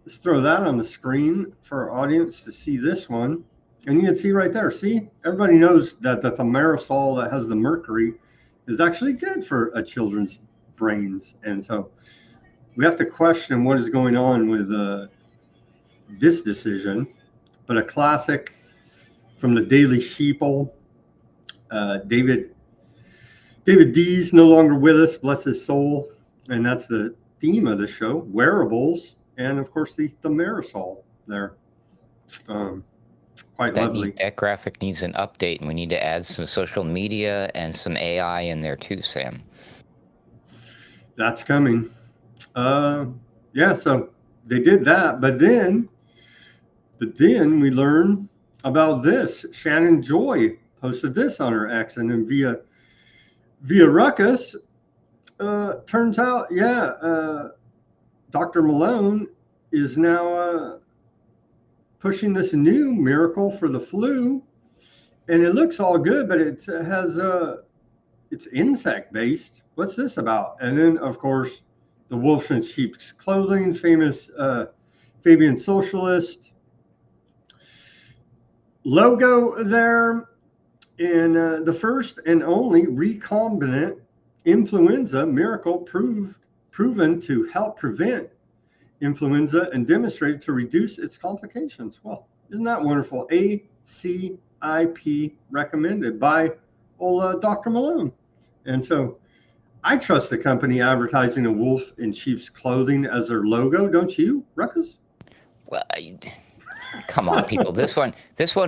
Let's throw that on the screen for our audience to see this one. And you can see right there, see, everybody knows that the thimerosal that has the mercury is actually good for a children's brains. And so we have to question what is going on with this decision. But a classic from the Daily Sheeple, David Dees no longer with us, bless his soul. And that's the theme of the show, Wearables, and of course the thimerosal there. Quite lovely. That graphic needs an update, and we need to add some social media and some AI in there too, Sam. That's coming. Yeah, so they did that, but then we learned about this. Shannon Joy posted this on her X, and then via Ruckus, turns out, Dr. Malone is now pushing this new miracle for the flu, and it looks all good, but it has it's insect based. What's this about? And then of course the wolf in sheep's clothing, famous Fabian socialist logo there, and the first and only recombinant influenza miracle proven to help prevent influenza and demonstrated to reduce its complications. Well, isn't that wonderful? ACIP recommended by old Dr. Malone. And so I trust the company advertising a wolf in sheep's clothing as their logo, don't you, Ruckus? Well, come on, people. This one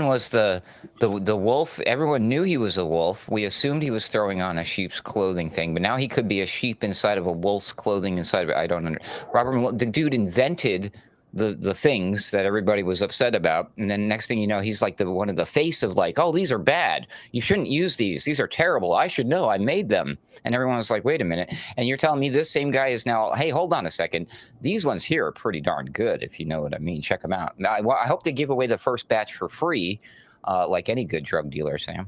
was the wolf. Everyone knew he was a wolf. We assumed he was throwing on a sheep's clothing thing, but now he could be a sheep inside of a wolf's clothing inside of it. I don't understand. Robert, the dude invented the things that everybody was upset about, and then next thing you know, he's like one of the face of like, oh, these are bad. You shouldn't use these. These are terrible. I should know. I made them. And everyone was like, wait a minute. And you're telling me this same guy is now, hey, hold on a second. These ones here are pretty darn good, if you know what I mean. Check them out. Now, I hope they give away the first batch for free, like any good drug dealer, Sam.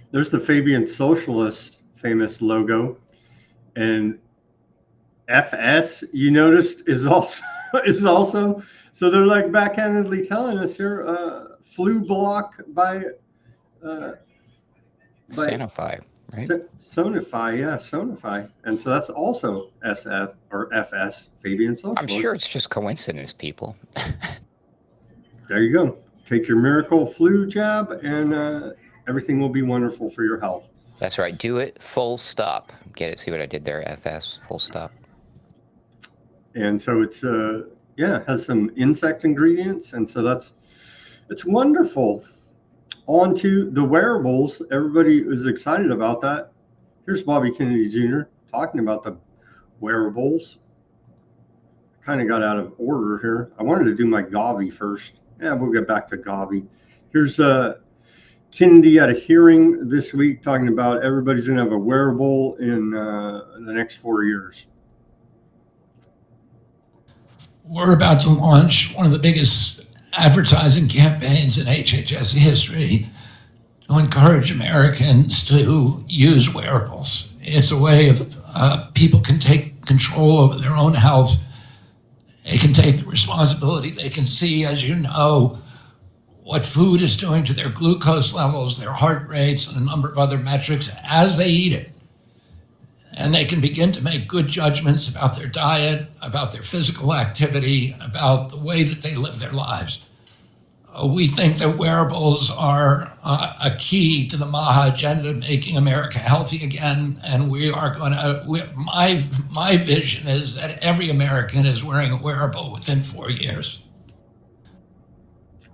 There's the Fabian Socialist famous logo, and FS, you noticed, is also so they're like backhandedly telling us here, flu block by Sanofi, right? Sonify, and so that's also SF or FS, Fabian Socialist. I'm sure it's just coincidence, people. There you go. Take your miracle flu jab, and everything will be wonderful for your health. That's right. Do it. Full stop. Get it? See what I did there? FS. Full stop. And so it's it has some insect ingredients, and so it's wonderful. On to the wearables. Everybody is excited about that. Here's Bobby Kennedy Jr. talking about the wearables. Kind of got out of order here. I wanted to do my Gavi first. Yeah, we'll get back to Gavi. Here's Kennedy at a hearing this week talking about everybody's going to have a wearable in the next 4 years. We're about to launch one of the biggest advertising campaigns in HHS history to encourage Americans to use wearables. It's a way of people can take control over their own health. They can take responsibility. They can see, as you know, what food is doing to their glucose levels, their heart rates, and a number of other metrics as they eat it. And they can begin to make good judgments about their diet, about their physical activity, about the way that they live their lives. We think that wearables are a key to the MAHA agenda, making America healthy again. And we are going to, my vision is that every American is wearing a wearable within 4 years.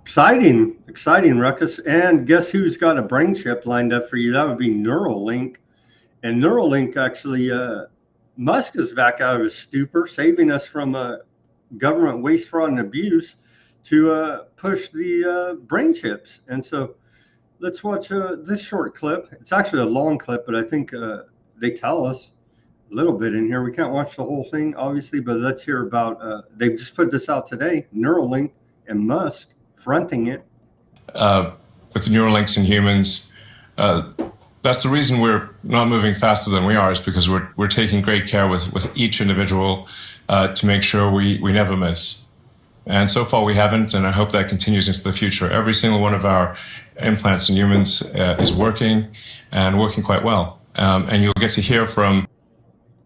Exciting, Ruckus. And guess who's got a brain chip lined up for you? That would be Neuralink. And Neuralink actually, Musk is back out of his stupor, saving us from government waste, fraud, and abuse to push the brain chips. And so let's watch this short clip. It's actually a long clip, but I think they tell us a little bit in here. We can't watch the whole thing, obviously, but let's hear about, they've just put this out today, Neuralink and Musk fronting it. With the Neuralinks in humans, that's the reason we're not moving faster than we are, is because we're taking great care with each individual to make sure we never miss. And so far we haven't, and I hope that continues into the future. Every single one of our implants in humans is working, and working quite well. And you'll get to hear from...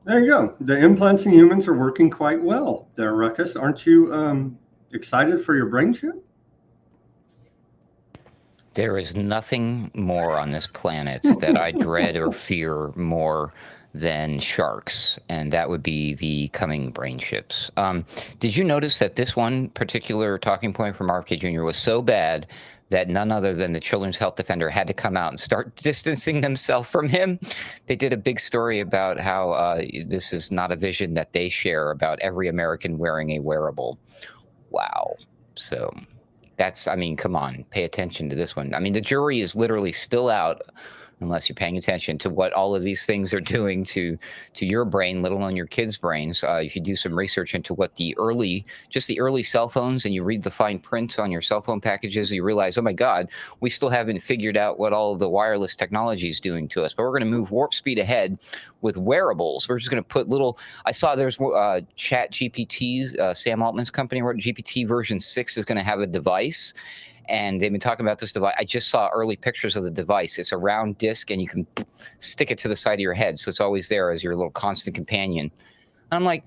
There you go. The implants in humans are working quite well there, Ruckus. Aren't you excited for your brain chip? There is nothing more on this planet that I dread or fear more than sharks, and that would be the coming brain chips. Did you notice that this one particular talking point from RFK Jr. was so bad that none other than the Children's Health Defender had to come out and start distancing themselves from him? They did a big story about how this is not a vision that they share about every American wearing a wearable. Wow. So... I mean, come on, pay attention to this one. I mean, the jury is literally still out unless you're paying attention to what all of these things are doing to your brain, let alone your kids' brains. If you do some research into what the early cell phones, and you read the fine print on your cell phone packages, you realize, oh my God, we still haven't figured out what all of the wireless technology is doing to us. But we're going to move warp speed ahead with wearables. We're just going to put I saw there's Chat GPT, Sam Altman's company wrote GPT version 6 is going to have a device. And they've been talking about this device. I just saw early pictures of the device. It's a round disc, and you can stick it to the side of your head, so it's always there as your little constant companion. I'm like,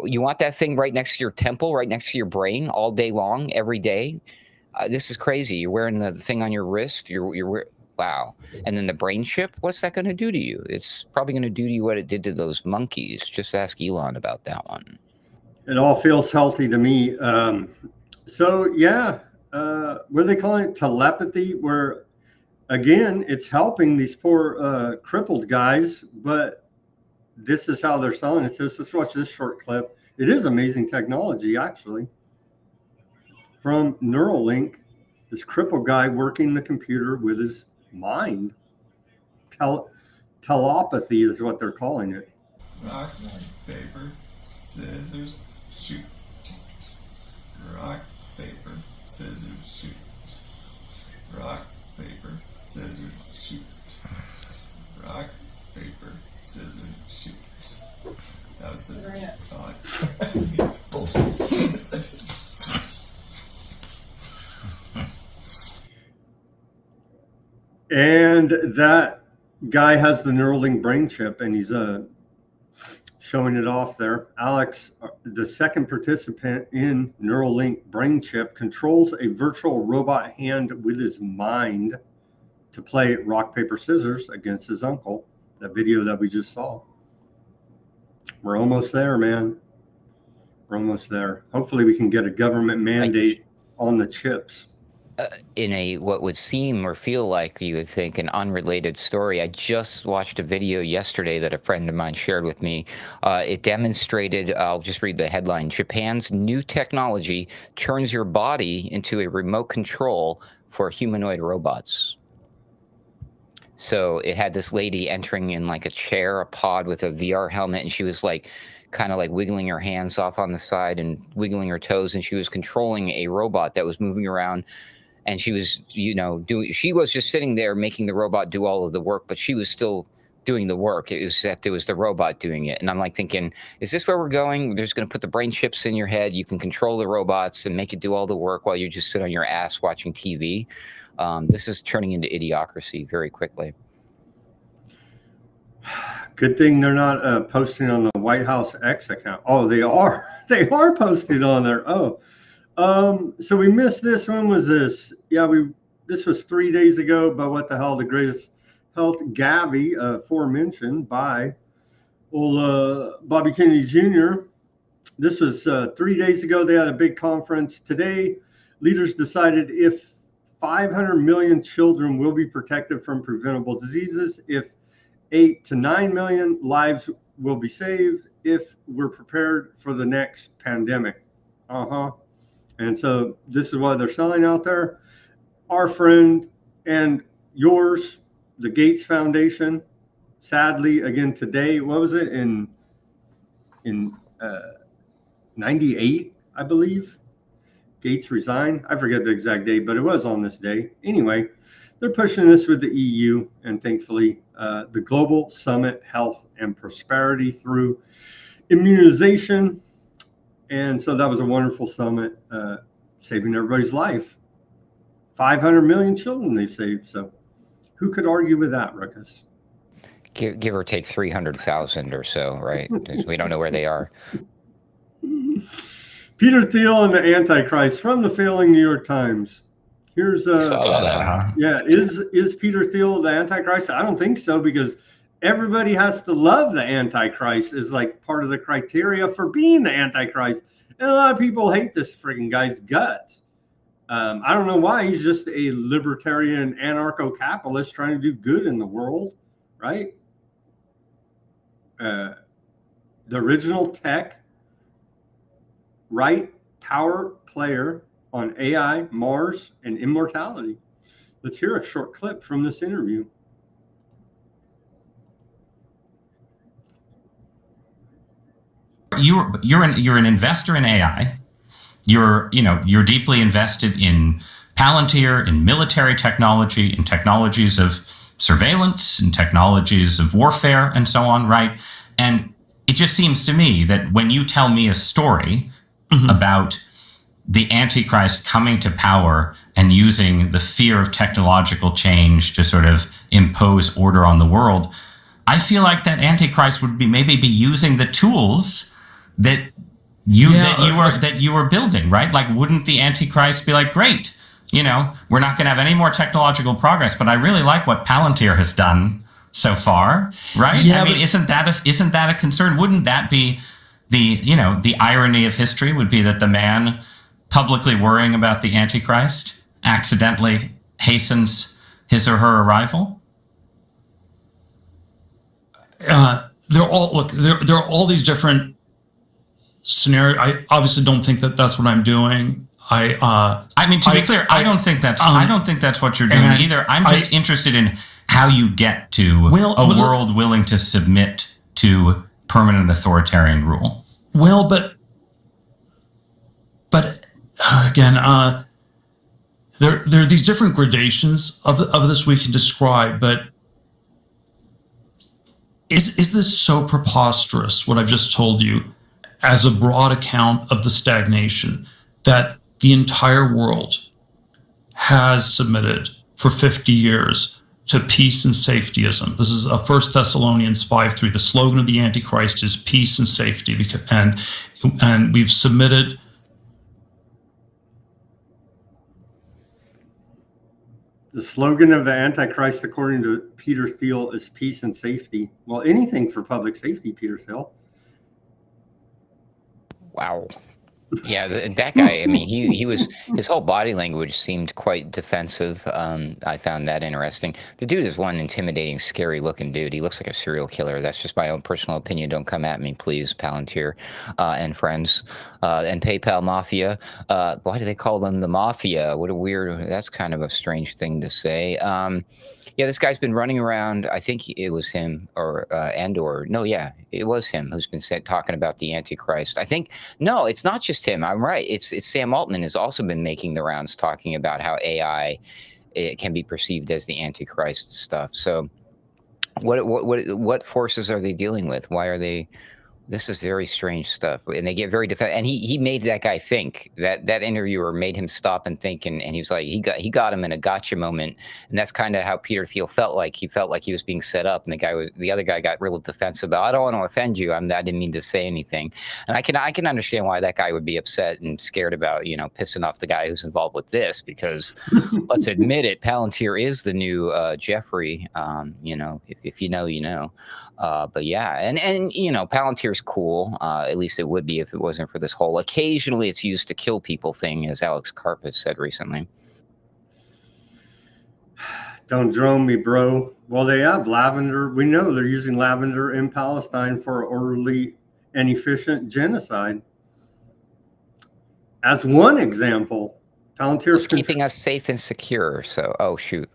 you want that thing right next to your temple, right next to your brain, all day long, every day? This is crazy. You're wearing the thing on your wrist. Wow. And then the brain chip, what's that going to do to you? It's probably going to do to you what it did to those monkeys. Just ask Elon about that one. It all feels healthy to me. So yeah, what are they calling it? Telepathy, where again, it's helping these poor crippled guys, but this is how they're selling it to us. Let's watch this short clip. It is amazing technology, actually. From Neuralink, this crippled guy working the computer with his mind. Telepathy is what they're calling it. Rock, paper, scissors, shoot. Rock, paper, scissors, shoot. Rock, paper, scissors, shoot. Rock, paper, scissors, shoot. That was a thought. And that guy has the Neuralink brain chip, and he's showing it off there. Alex, the second participant in Neuralink brain chip, controls a virtual robot hand with his mind to play rock, paper, scissors against his uncle. That video that we just saw. We're almost there, man. We're almost there. Hopefully we can get a government mandate on the chips. In a what would seem or feel like, you would think, an unrelated story, I just watched a video yesterday that a friend of mine shared with me. It demonstrated, I'll just read the headline, Japan's new technology turns your body into a remote control for humanoid robots. So it had this lady entering in like a chair, a pod with a VR helmet, and she was like kind of like wiggling her hands off on the side and wiggling her toes, and she was controlling a robot that was moving around. And she was, she was just sitting there making the robot do all of the work, but she was still doing the work. It was the robot doing it. And I'm like thinking, is this where we're going? They're just going to put the brain chips in your head. You can control the robots and make it do all the work while you just sit on your ass watching TV. This is turning into idiocracy very quickly. Good thing they're not posting on the White House X account. Oh, they are. They are posted on there. Oh. So we missed this. When was this? Yeah, this was 3 days ago, but what the hell, the greatest health Gavi, aforementioned by old Bobby Kennedy Jr. This was 3 days ago. They had a big conference. Today, leaders decided if 500 million children will be protected from preventable diseases, if 8 to 9 million lives will be saved, if we're prepared for the next pandemic. And so this is what they're selling out there. Our friend and yours, the Gates Foundation, sadly, again today, what was it, in 98, I believe, Gates resigned. I forget the exact date, but it was on this day. Anyway, they're pushing this with the EU, and thankfully, the Global Summit Health and Prosperity through immunization. And so that was a wonderful summit, saving everybody's life. 500 million children they've saved. So who could argue with that, Ruckus? Give or take 300,000 or so, right? We don't know where they are. Peter Thiel and the Antichrist from the failing New York Times. Here's yeah, is Peter Thiel the Antichrist? I don't think so, because everybody has to love the Antichrist is like part of the criteria for being the Antichrist. And a lot of people hate this freaking guy's guts. I don't know why. He's just a libertarian anarcho-capitalist trying to do good in the world, right? The original tech, right, power player on AI, Mars, and immortality. Let's hear a short clip from this interview. You're an investor in AI. You're deeply invested in Palantir, in military technology, in technologies of surveillance, in technologies of warfare, and so on, right? And it just seems to me that when you tell me a story about the Antichrist coming to power and using the fear of technological change to sort of impose order on the world, I feel like that Antichrist would maybe be using the tools that you were building, right? Like, wouldn't the Antichrist be like, great, we're not going to have any more technological progress, but I really like what Palantir has done so far, right? Yeah, I mean, isn't that a concern? Wouldn't that be the irony of history would be that the man publicly worrying about the Antichrist accidentally hastens his or her arrival? There are all these different scenarios. I obviously don't think that that's what I'm doing. I mean, to be clear, I don't think that's what you're doing either. I'm just interested in how you get to a world willing to submit to permanent authoritarian rule. Well, but again, there are these different gradations of this we can describe. But is this so preposterous, what I've just told you, as a broad account of the stagnation that the entire world has submitted for 50 years to peace and safetyism? This is 1 Thessalonians 5:3. The slogan of the Antichrist is peace and safety, and we've submitted. The slogan of the Antichrist, according to Peter Thiel, is peace and safety. Well, anything for public safety, Peter Thiel. Wow. Yeah, that guy, I mean, his whole body language seemed quite defensive. I found that interesting. The dude is one intimidating, scary looking dude. He looks like a serial killer. That's just my own personal opinion. Don't come at me, please, Palantir and friends and PayPal Mafia. Why do they call them the Mafia? What a weird, that's kind of a strange thing to say. Yeah, this guy's been running around. I think it was him, it was him who's been talking about the Antichrist. No, it's not just him. I'm right. It's Sam Altman has also been making the rounds talking about how AI can be perceived as the Antichrist stuff. So, what forces are they dealing with? Why are they? This is very strange stuff, and they get very defensive. And he made that guy think. That interviewer made him stop and think, and he was like, he got him in a gotcha moment, and that's kind of how Peter Thiel felt like. He felt like he was being set up, and the other guy got real defensive about, I don't want to offend you. I didn't mean to say anything, and I can understand why that guy would be upset and scared about pissing off the guy who's involved with this, because let's admit it, Palantir is the new Jeffrey. If you know, you know. But yeah, and Palantir's cool. At least it would be if it wasn't for this whole occasionally it's used to kill people thing, as Alex Karp has said recently. Don't drone me, bro. Well, they have lavender. We know they're using lavender in Palestine for orderly and efficient genocide. As one example, Palantir's keeping us safe and secure. So, oh shoot,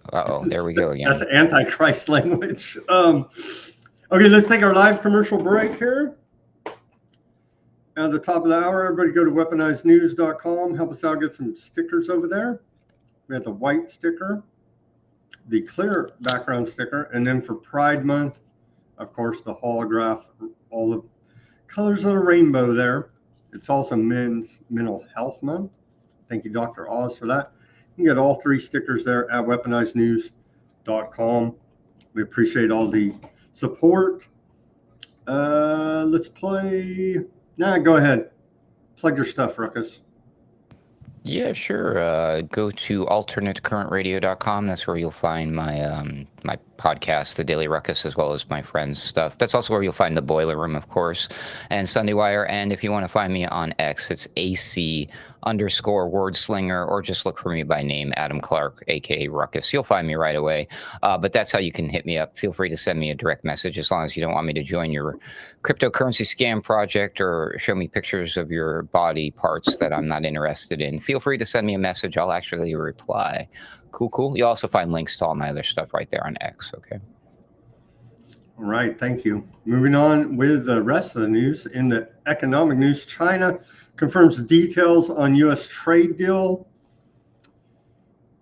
there we go again. That's Antichrist language. Okay, let's take our live commercial break here. At the top of the hour, everybody go to weaponizednews.com. Help us out, get some stickers over there. We have the white sticker, the clear background sticker, and then for Pride Month, of course, the holograph, all the colors of the rainbow there. It's also Men's Mental Health Month. Thank you, Dr. Oz, for that. You can get all three stickers there at weaponizednews.com. We appreciate all the support. Let's play. Go ahead. Plug your stuff, Ruckus. Yeah, sure. Go to alternatecurrentradio.com. That's where you'll find my my podcast, The Daily Ruckus, as well as my friends' stuff. That's also where you'll find the Boiler Room, of course, and Sunday Wire. And if you want to find me on X, it's AC_wordslinger, or just look for me by name, Adam Clark, aka Ruckus. You'll find me right away. But that's how you can hit me up. Feel free to send me a direct message, as long as you don't want me to join your cryptocurrency scam project or show me pictures of your body parts that I'm not interested in. Feel free to send me a message. I'll actually reply. Cool. You'll also find links to all my other stuff right there on X, okay? All right, thank you. Moving on with the rest of the news. In the economic news, China confirms details on U.S. trade deal.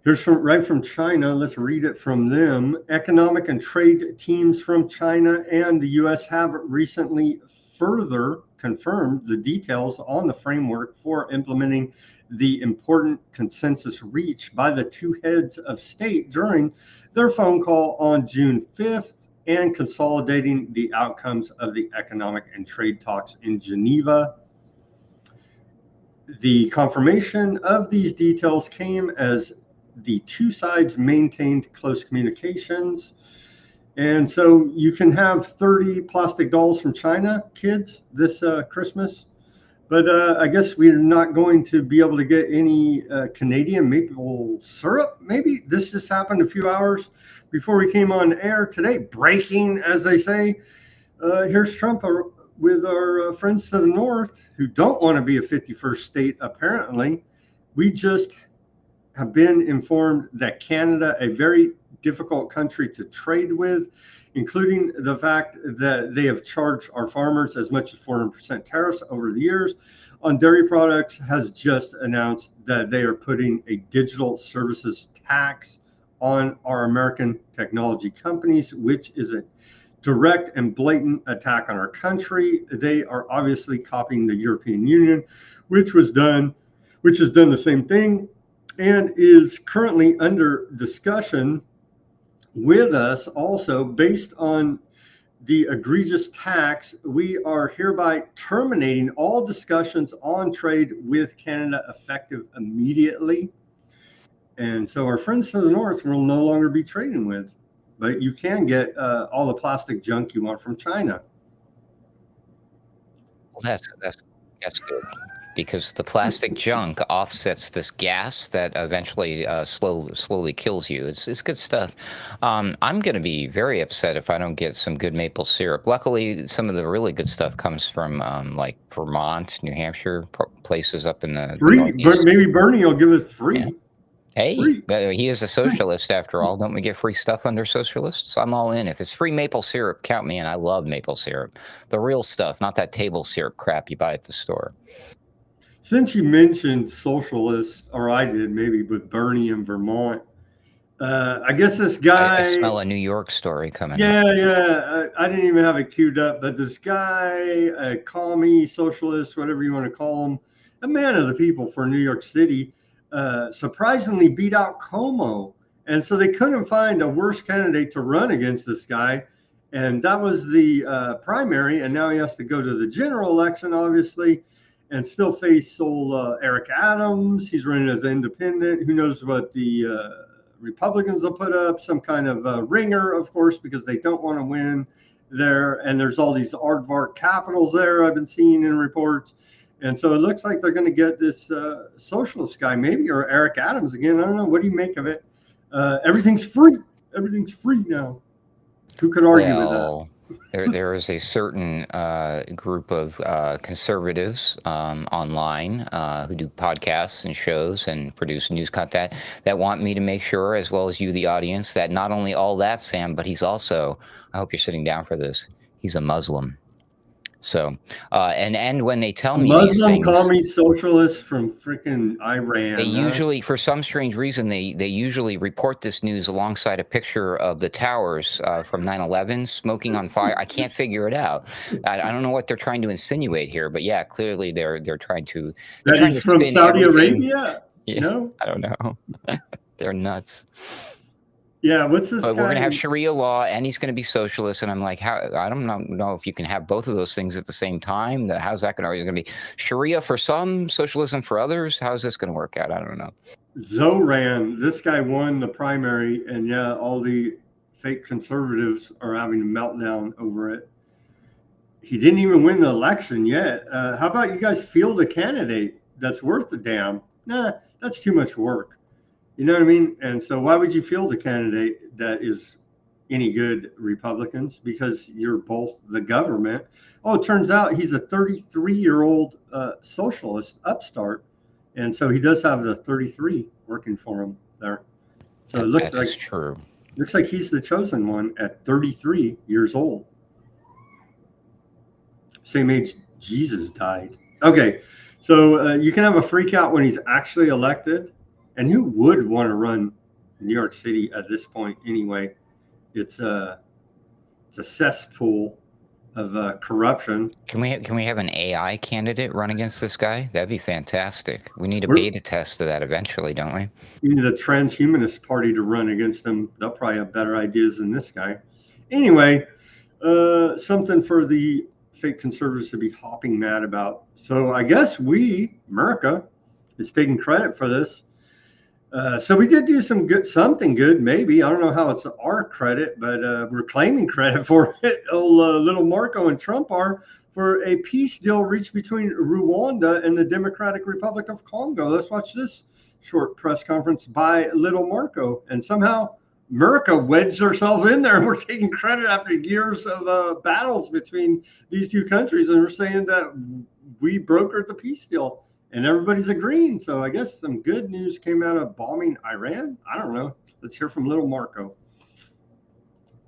Here's right from China. Let's read it from them. Economic and trade teams from China and the U.S. have recently further confirmed the details on the framework for implementing the important consensus reached by the two heads of state during their phone call on June 5th and consolidating the outcomes of the economic and trade talks in Geneva. The confirmation of these details came as the two sides maintained close communications. And so you can have 30 plastic dolls from China, kids, this Christmas. But I guess we're not going to be able to get any Canadian maple syrup, maybe. This just happened a few hours before we came on air today. Breaking, as they say. Here's Trump with our friends to the north who don't want to be a 51st state, apparently. We just have been informed that Canada, a very difficult country to trade with, including the fact that they have charged our farmers as much as 400% tariffs over the years on dairy products, has just announced that they are putting a digital services tax on our American technology companies, which is a direct and blatant attack on our country. They are obviously copying the European Union, which has done the same thing and is currently under discussion with us also. Based on the egregious tax, we are hereby terminating all discussions on trade with Canada effective immediately. And so our friends to the north will no longer be trading with, but you can get all the plastic junk you want from China. Well, that's good, because the plastic junk offsets this gas that eventually slowly kills you. It's good stuff. I'm going to be very upset if I don't get some good maple syrup. Luckily, some of the really good stuff comes from like Vermont, New Hampshire, places up in the Free, Northeast. but maybe Bernie will give it free. Yeah. Hey, he is a socialist after all. Don't we get free stuff under socialists? I'm all in. If it's free maple syrup, count me in. I love maple syrup. The real stuff, not that table syrup crap you buy at the store. Since you mentioned socialists, or I did maybe, with Bernie in Vermont, I guess this guy... I smell a New York story coming up. Yeah. I didn't even have it queued up, but this guy, a commie, socialist, whatever you want to call him, a man of the people for New York City, surprisingly beat out Cuomo. And so they couldn't find a worse candidate to run against this guy. And that was the primary. And now he has to go to the general election, obviously, and still face old Eric Adams. He's running as an independent. Who knows what the Republicans will put up? Some kind of ringer, of course, because they don't want to win there. And there's all these aardvark capitals there I've been seeing in reports. And so it looks like they're going to get this socialist guy, maybe, or Eric Adams again. I don't know. What do you make of it? Everything's free. Everything's free now. Who could argue with that? There is a certain group of conservatives online who do podcasts and shows and produce news content that want me to make sure, as well as you, the audience, that not only all that, Sam, but he's also, I hope you're sitting down for this, he's a Muslim. So, and when they tell me these Muslim things, commie socialists from freaking Iran. they usually, for some strange reason, they usually report this news alongside a picture of the towers from 9/11 smoking on fire. I can't figure it out. I don't know what they're trying to insinuate here, but yeah, clearly they're trying to. That he's from Saudi Arabia? Yeah, No, I don't know. They're nuts. Yeah, what's this? But we're going to have Sharia law, and he's going to be socialist. And I'm like, how? I don't know if you can have both of those things at the same time. How's that going to be Sharia for some, socialism for others? How's this going to work out? I don't know. Zoran, this guy won the primary, and yeah, all the fake conservatives are having a meltdown over it. He didn't even win the election yet. How about you guys field a candidate that's worth a damn? Nah, that's too much work. You know what I mean? And so why would you field a candidate that is any good, Republicans? Because you're both the government. Oh, it turns out he's a 33-year-old socialist upstart. And so he does have the 33 working for him there. So it looks like true. Looks like he's the chosen one at 33 years old. Same age Jesus died. Okay, so you can have a freak out when he's actually elected. And who would want to run New York City at this point anyway? It's a cesspool corruption. Can we have an AI candidate run against this guy? That'd be fantastic. We need a We're- beta test of that eventually, don't we? You need the transhumanist party to run against them. They'll probably have better ideas than this guy. Anyway, something for the fake conservatives to be hopping mad about. So I guess America, is taking credit for this. So we did do something good, maybe. I don't know how it's our credit, but we're claiming credit for it. Little Marco and Trump are, for a peace deal reached between Rwanda and the Democratic Republic of Congo. Let's watch this short press conference by Little Marco. And somehow America wedged herself in there. We're taking credit after years of battles between these two countries. And we're saying that we brokered the peace deal. And everybody's agreeing. So I guess some good news came out of bombing Iran. I don't know. Let's hear from Little Marco.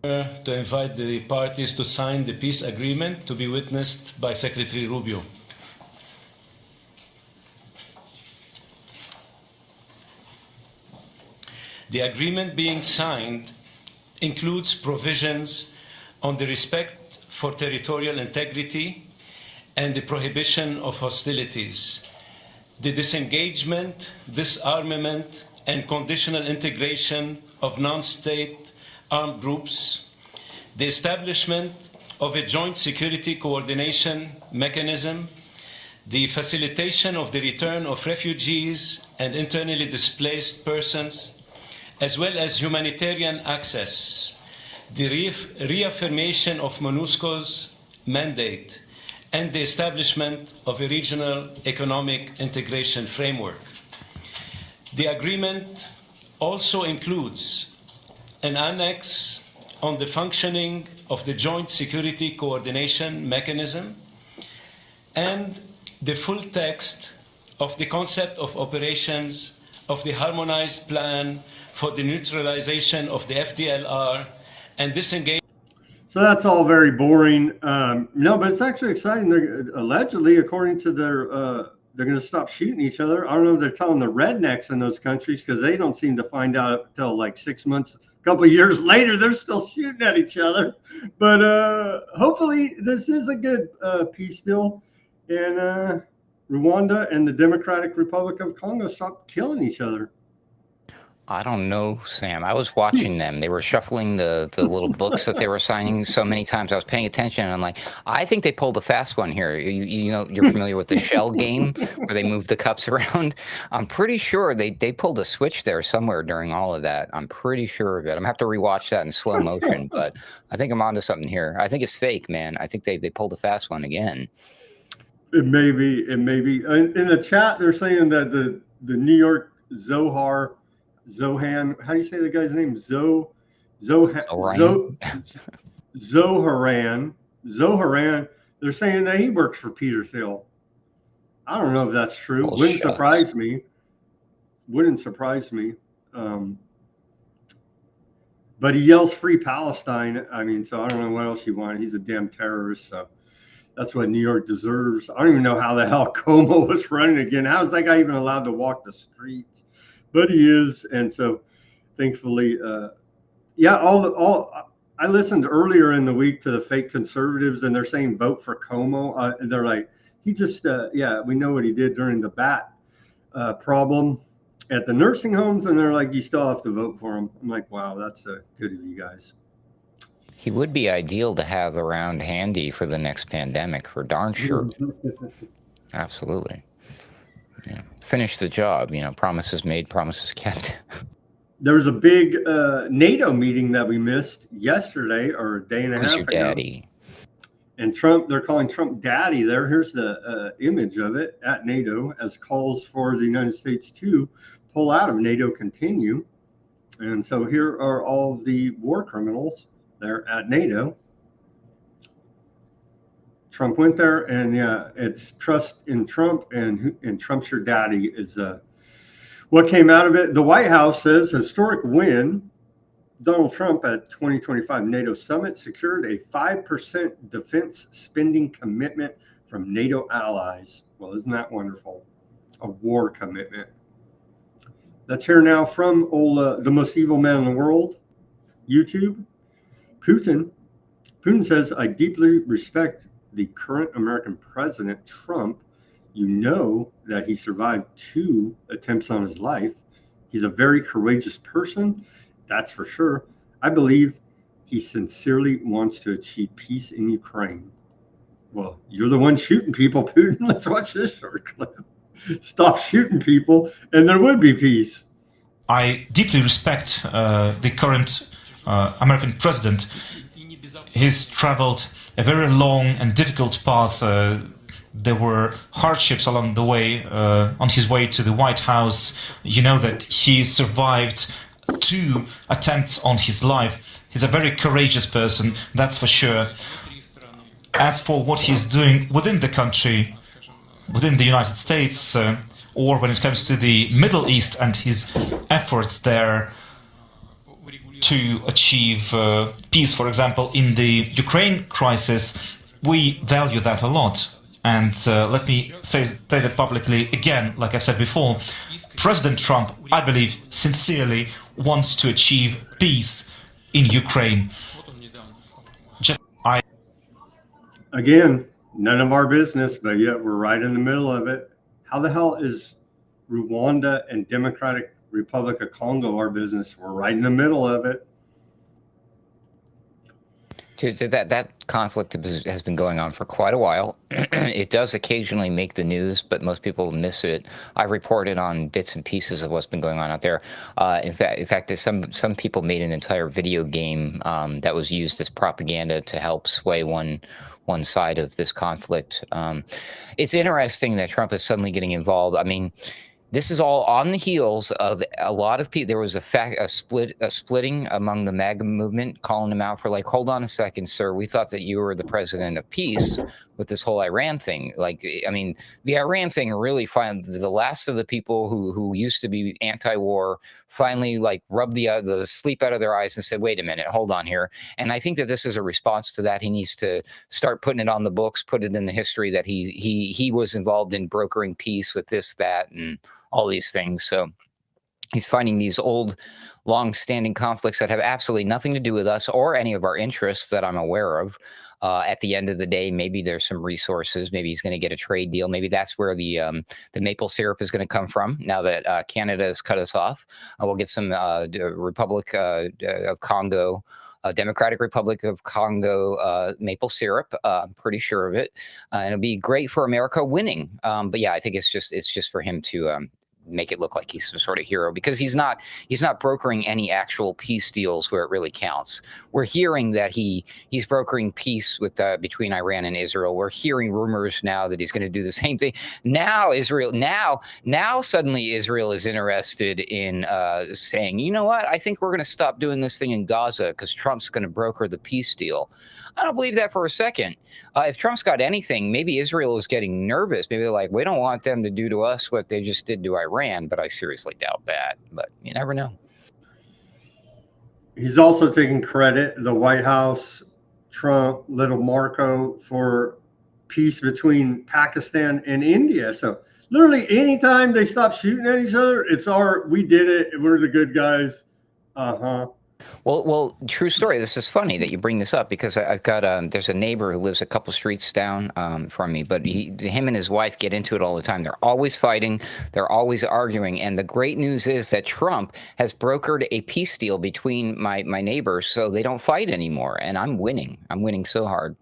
To invite the parties to sign the peace agreement to be witnessed by Secretary Rubio. The agreement being signed includes provisions on the respect for territorial integrity and the prohibition of hostilities, the disengagement, disarmament, and conditional integration of non-state armed groups, the establishment of a joint security coordination mechanism, the facilitation of the return of refugees and internally displaced persons, as well as humanitarian access, the reaffirmation of MONUSCO's mandate, and the establishment of a regional economic integration framework. The agreement also includes an annex on the functioning of the Joint Security Coordination Mechanism and the full text of the concept of operations of the Harmonized Plan for the Neutralization of the FDLR and disengagement. So that's all very boring. No, but it's actually exciting. They're allegedly, according to their, they're going to stop shooting each other. I don't know if they're telling the rednecks in those countries, because they don't seem to find out until like 6 months, a couple of years later, they're still shooting at each other. But hopefully this is a good peace deal. And Rwanda and the Democratic Republic of Congo stop killing each other. I don't know, Sam. I was watching them. They were shuffling the little books that they were signing so many times. I was paying attention, and I'm like, I think they pulled a fast one here. You know, you're familiar with the shell game where they move the cups around. I'm pretty sure they pulled a switch there somewhere during all of that. I'm pretty sure of it. I'm gonna have to rewatch that in slow motion, but I think I'm onto something here. I think it's fake, man. I think they pulled a fast one again. It may be. In the chat, they're saying that the New York Zohan, how do you say the guy's name? Zoharan. They're saying that he works for Peter Thiel. I don't know if that's true. Wouldn't surprise me. But he yells "Free Palestine." I mean, so I don't know what else you want. He's a damn terrorist. So that's what New York deserves. I don't even know how the hell Como was running again. How is that guy even allowed to walk the streets? But he is, and so thankfully, I listened earlier in the week to the fake conservatives, and they're saying vote for Como. And they're like, he just, we know what he did during the bat problem at the nursing homes, and they're like, you still have to vote for him. I'm like, wow, that's good of you guys. He would be ideal to have around handy for the next pandemic, for darn sure. Absolutely. Yeah. Finish the job, promises made, promises kept. There was a big NATO meeting that we missed yesterday, or a day and a half ago. Who's your daddy? And Trump, they're calling Trump daddy there. Here's the image of it at NATO, as calls for the United States to pull out of NATO continue. And so here are all the war criminals there at NATO. Trump went there, and it's trust in Trump, and Trump's your daddy is what came out of it. The White House says historic win. Donald Trump at 2025 NATO summit secured a 5% defense spending commitment from NATO allies. Well, isn't that wonderful? A war commitment. Let's hear now from the most evil man in the world, YouTube. Putin Putin says, I deeply respect the current American president, Trump. You know that he survived 2 attempts on his life. He's a very courageous person, that's for sure. I believe he sincerely wants to achieve peace in Ukraine. Well, you're the one shooting people, Putin. Let's watch this short clip. Stop shooting people, and there would be peace. I deeply respect the current American president. He's traveled a very long and difficult path. There were hardships along the way, on his way to the White House. You know that he survived 2 attempts on his life. He's a very courageous person, that's for sure. As for what he's doing within the country, within the United States, or when it comes to the Middle East and his efforts there to achieve peace, for example, in the Ukraine crisis, we value that a lot. And let me state it publicly again, like I said before, President Trump, I believe, sincerely wants to achieve peace in Ukraine. Again, none of our business, but yet we're right in the middle of it. How the hell is Rwanda and Democratic Republic of Congo our business? We're right in the middle of it. That conflict has been going on for quite a while. It does occasionally make the news, but most people miss it. I reported on bits and pieces of what's been going on out there. In fact, some people made an entire video game that was used as propaganda to help sway one side of this conflict. It's interesting that Trump is suddenly getting involved. I mean, this is all on the heels of a lot of people. There was a splitting among the MAGA movement, calling him out for like, hold on a second, sir. We thought that you were the president of peace with this whole Iran thing. Like, I mean, the Iran thing really finally, the last of the people who used to be anti-war finally like rubbed the sleep out of their eyes and said, wait a minute, hold on here. And I think that this is a response to that. He needs to start putting it on the books, put it in the history that he was involved in brokering peace with this, that, and all these things. So he's finding these old, long-standing conflicts that have absolutely nothing to do with us or any of our interests that I'm aware of. At the end of the day, maybe there's some resources. Maybe he's going to get a trade deal. Maybe that's where the maple syrup is going to come from. Now that Canada has cut us off, we'll get some Republic of Congo. Democratic Republic of Congo maple syrup. I'm pretty sure of it, and it'll be great for America winning. But yeah, I think it's just for him to make it look like he's some sort of hero, because he's not brokering any actual peace deals where it really counts. We're hearing that he's brokering peace with between Iran and Israel. We're hearing rumors now that he's going to do the same thing. Now suddenly Israel is interested in saying, you know what, I think we're going to stop doing this thing in Gaza because Trump's going to broker the peace deal. I don't believe that for a second. If Trump's got anything, maybe Israel is getting nervous. Maybe they're like, we don't want them to do to us what they just did to Iran, but I seriously doubt that. But you never know. He's also taking credit, the White House, Trump, little Marco, for peace between Pakistan and India. So literally anytime they stop shooting at each other, it's we did it, we're the good guys. Well, true story. This is funny that you bring this up, because I've got there's a neighbor who lives a couple streets down from me, but him and his wife get into it all the time. They're always fighting. They're always arguing. And the great news is that Trump has brokered a peace deal between my neighbors, so they don't fight anymore. And I'm winning. I'm winning so hard.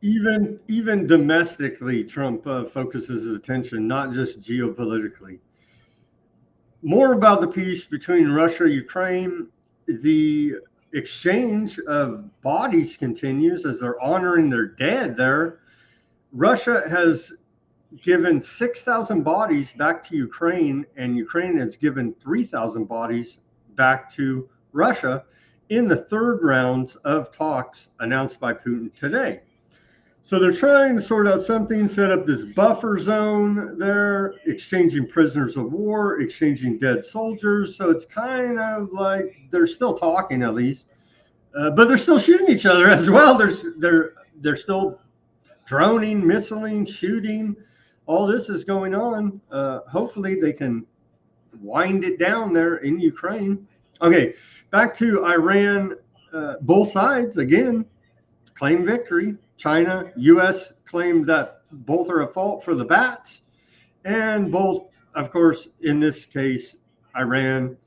Even domestically, Trump focuses his attention, not just geopolitically. More about the peace between Russia and Ukraine. The exchange of bodies continues as they're honoring their dead there. Russia has given 6,000 bodies back to Ukraine, and Ukraine has given 3,000 bodies back to Russia in the third rounds of talks announced by Putin today. So they're trying to sort out something, set up this buffer zone there, exchanging prisoners of war, exchanging dead soldiers. So it's kind of like they're still talking, at least, but they're still shooting each other as well. They're still droning, missiling, shooting. All this is going on. Hopefully they can wind it down there in Ukraine. Okay, back to Iran. Both sides again claimed victory. China, U.S. claimed that both are at fault for the bats. And both, of course, in this case, Iran,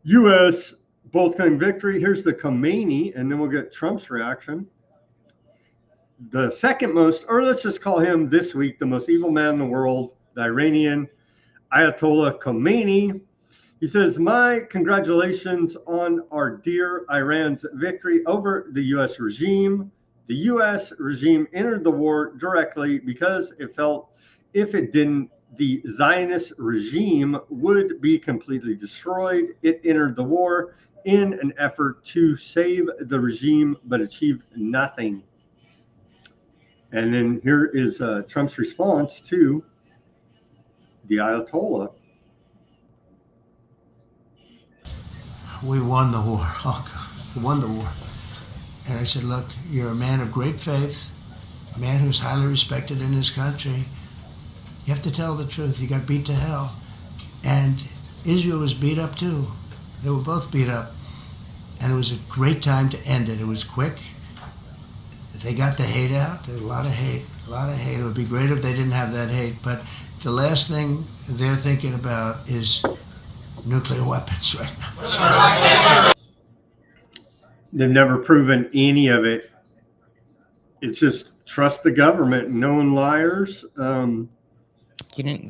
U.S., both claim victory. Here's the Khomeini, and then we'll get Trump's reaction. The second most, or let's just call him this week, the most evil man in the world, the Iranian Ayatollah Khomeini. He says, my congratulations on our dear Iran's victory over the U.S. regime. The U.S. regime entered the war directly because it felt if it didn't, the Zionist regime would be completely destroyed. It entered the war in an effort to save the regime, but achieved nothing. And then here is Trump's response to the Ayatollah. We won the war. Oh, God, we won the war. And I said, look, you're a man of great faith, a man who's highly respected in his country. You have to tell the truth. You got beat to hell. And Israel was beat up too. They were both beat up. And it was a great time to end it. It was quick. They got the hate out. There was a lot of hate. A lot of hate. It would be great if they didn't have that hate. But the last thing they're thinking about is nuclear weapons right now. They've never proven any of it. It's just trust the government, known liars.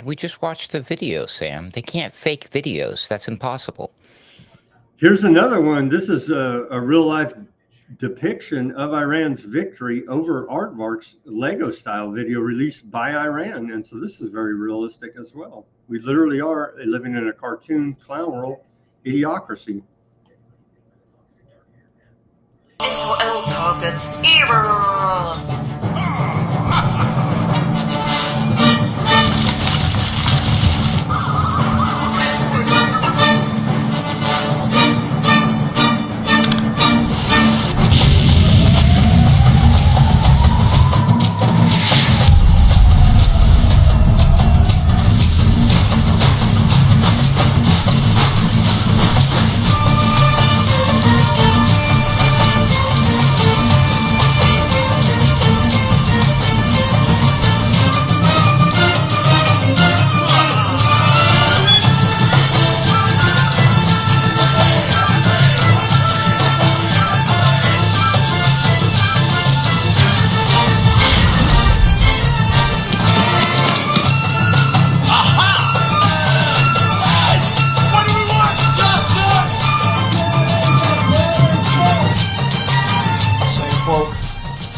We just watched the video, Sam. They can't fake videos. That's impossible. Here's another one. This is a real-life depiction of Iran's victory over Aardvark's Lego-style video released by Iran. And so this is very realistic as well. We literally are living in a cartoon clown world idiocracy. Israel targets Iran.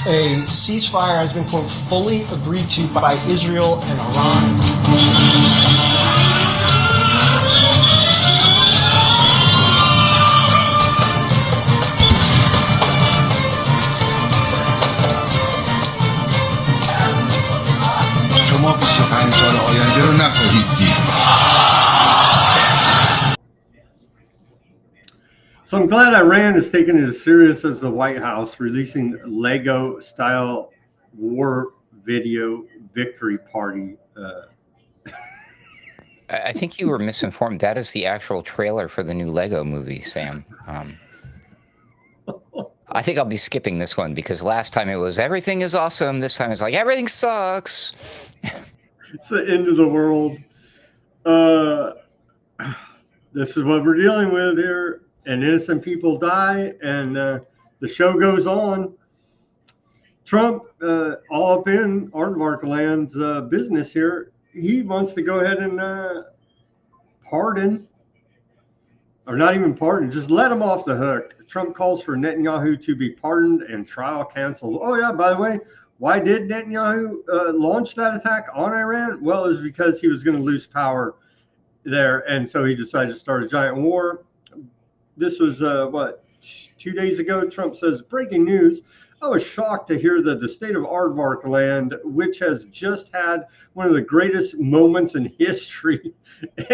A ceasefire has been, quote, fully agreed to by Israel and Iran. شما 25 سال آینده رو نخواهید دید. So I'm glad Iran is taking it as serious as the White House, releasing Lego-style war video victory party. I think you were misinformed. That is the actual trailer for the new Lego movie, Sam. I think I'll be skipping this one because last time it was everything is awesome. This time it's like everything sucks. It's the end of the world. This is what we're dealing with here. And innocent people die, and the show goes on. Trump, all up in Aardvark Land's business here, he wants to go ahead and pardon, or not even pardon, just let him off the hook. Trump calls for Netanyahu to be pardoned and trial canceled. Oh, yeah, by the way, why did Netanyahu launch that attack on Iran? Well, it was because he was going to lose power there, and so he decided to start a giant war. This was, 2 days ago, Trump says, breaking news. I was shocked to hear that the state of Aardvark Land, which has just had one of the greatest moments in history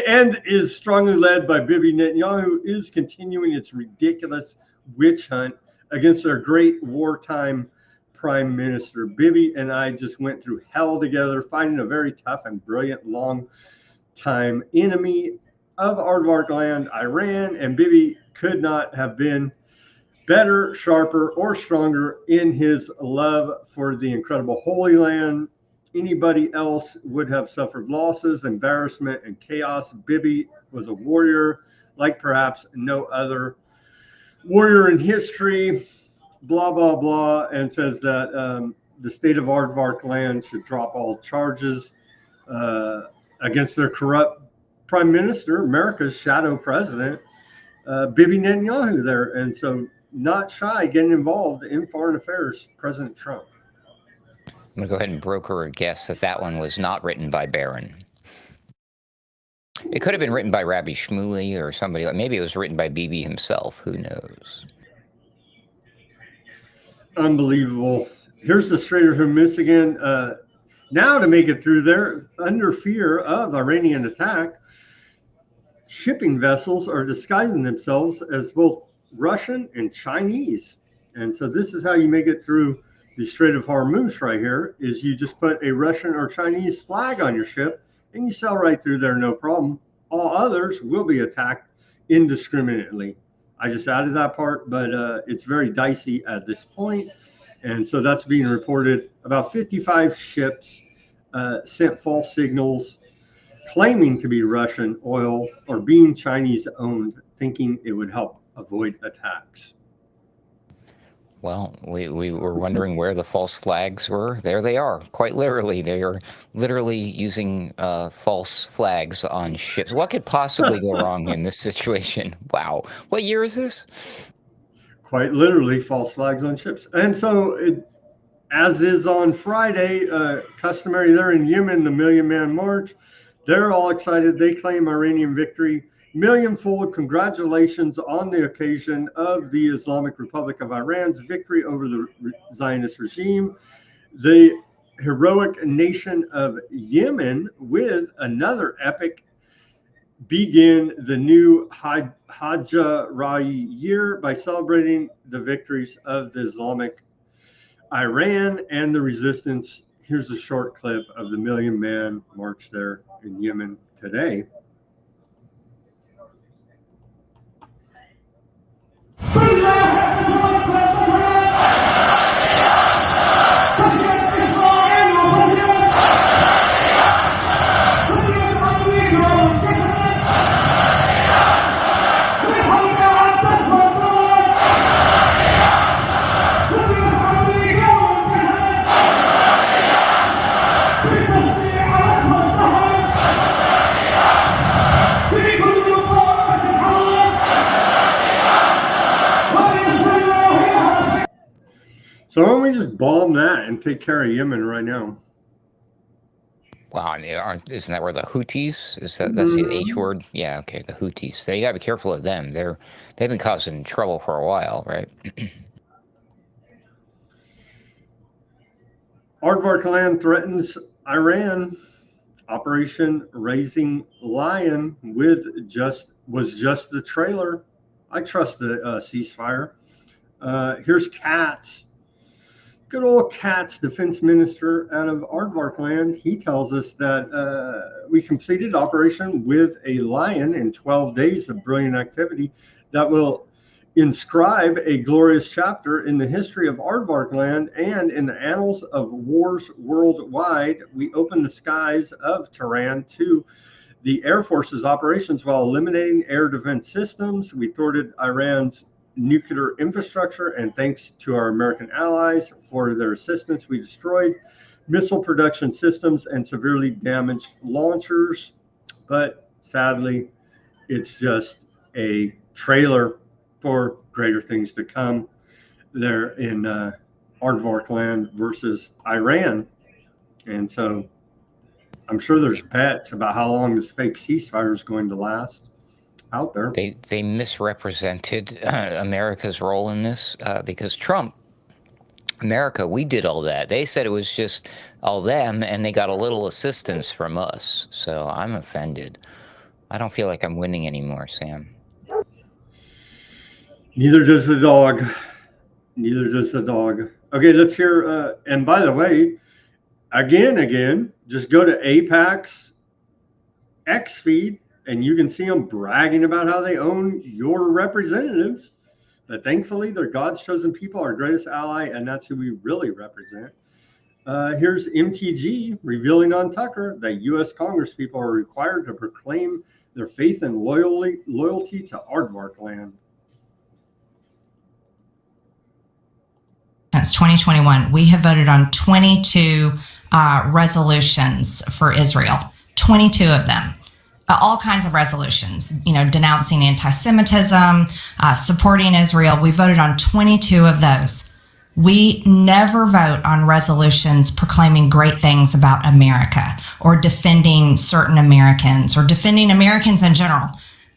and is strongly led by Bibi Netanyahu, is continuing its ridiculous witch hunt against our great wartime prime minister. Bibi and I just went through hell together, fighting a very tough and brilliant long-time enemy of Aardvark Land, Iran, and Bibi could not have been better, sharper, or stronger in his love for the incredible Holy Land. Anybody else would have suffered losses, embarrassment, and chaos. Bibi was a warrior like perhaps no other warrior in history, blah, blah, blah, and says that the state of Aardvark land should drop all charges against their corrupt prime minister, America's shadow president, Bibi Netanyahu there. And so not shy getting involved in foreign affairs, President Trump. I'm going to go ahead and broker a guess that that one was not written by Barron. It could have been written by Rabbi Shmuley or somebody. Like, maybe it was written by Bibi himself. Who knows? Unbelievable. Here's the Strait of Hormuz again. Now to make it through there, under fear of Iranian attack, shipping vessels are disguising themselves as both Russian and Chinese. And so this is how you make it through the Strait of Hormuz right here, is you just put a Russian or Chinese flag on your ship and you sail right through there, no problem. All others will be attacked indiscriminately. I just added that part, but it's very dicey at this point. And so that's being reported. About 55 ships sent false signals claiming to be Russian oil or being Chinese owned, thinking it would help avoid attacks. Well, we were wondering where the false flags were. There they are. Quite literally. They are literally using false flags on ships. What could possibly go wrong in this situation? Wow. What year is this? Quite literally false flags on ships. And so as is on Friday, customary there in Yemen, the Million Man March, they're all excited. They claim Iranian victory. Millionfold congratulations on the occasion of the Islamic Republic of Iran's victory over the Zionist regime. The heroic nation of Yemen, with another epic, begin the new Hajj-Rai year by celebrating the victories of the Islamic Iran and the resistance. Here's a short clip of the Million Man March there in Yemen today. So why don't we just bomb that and take care of Yemen right now? Wow, isn't that where the Houthis? That's the H word? Yeah, okay, the Houthis. So you got to be careful of them. They've been causing trouble for a while, right? Aardvark land threatens Iran. Operation Raising Lion was just the trailer. I trust the ceasefire. Here's Katz. Good old Katz, defense minister out of Aardvark land. He tells us that we completed operation with a lion in 12 days of brilliant activity that will inscribe a glorious chapter in the history of Aardvark land and in the annals of wars worldwide. We opened the skies of Tehran to the Air Force's operations while eliminating air defense systems. We thwarted Iran's nuclear infrastructure, and thanks to our American allies for their assistance, we destroyed missile production systems and severely damaged launchers. But sadly, it's just a trailer for greater things to come there in Aardvark land versus Iran. And so I'm sure there's bets about how long this fake ceasefire is going to last out there. They misrepresented America's role in this because Trump, America, we did all that. They said it was just all them, and they got a little assistance from us. So I'm offended. I don't feel like I'm winning anymore, Sam. Neither does the dog. Neither does the dog. Okay, let's hear. And by the way, again, just go to AIPAC's X feed, and you can see them bragging about how they own your representatives. But thankfully, they're God's chosen people, our greatest ally, and that's who we really represent. Here's MTG revealing on Tucker that U.S. Congress people are required to proclaim their faith and loyalty to aardvark land. Since 2021, we have voted on 22 resolutions for Israel, 22 of them. All kinds of resolutions, denouncing anti-Semitism, supporting Israel. We voted on 22 of those. We never vote on resolutions proclaiming great things about America or defending certain Americans or defending Americans in general.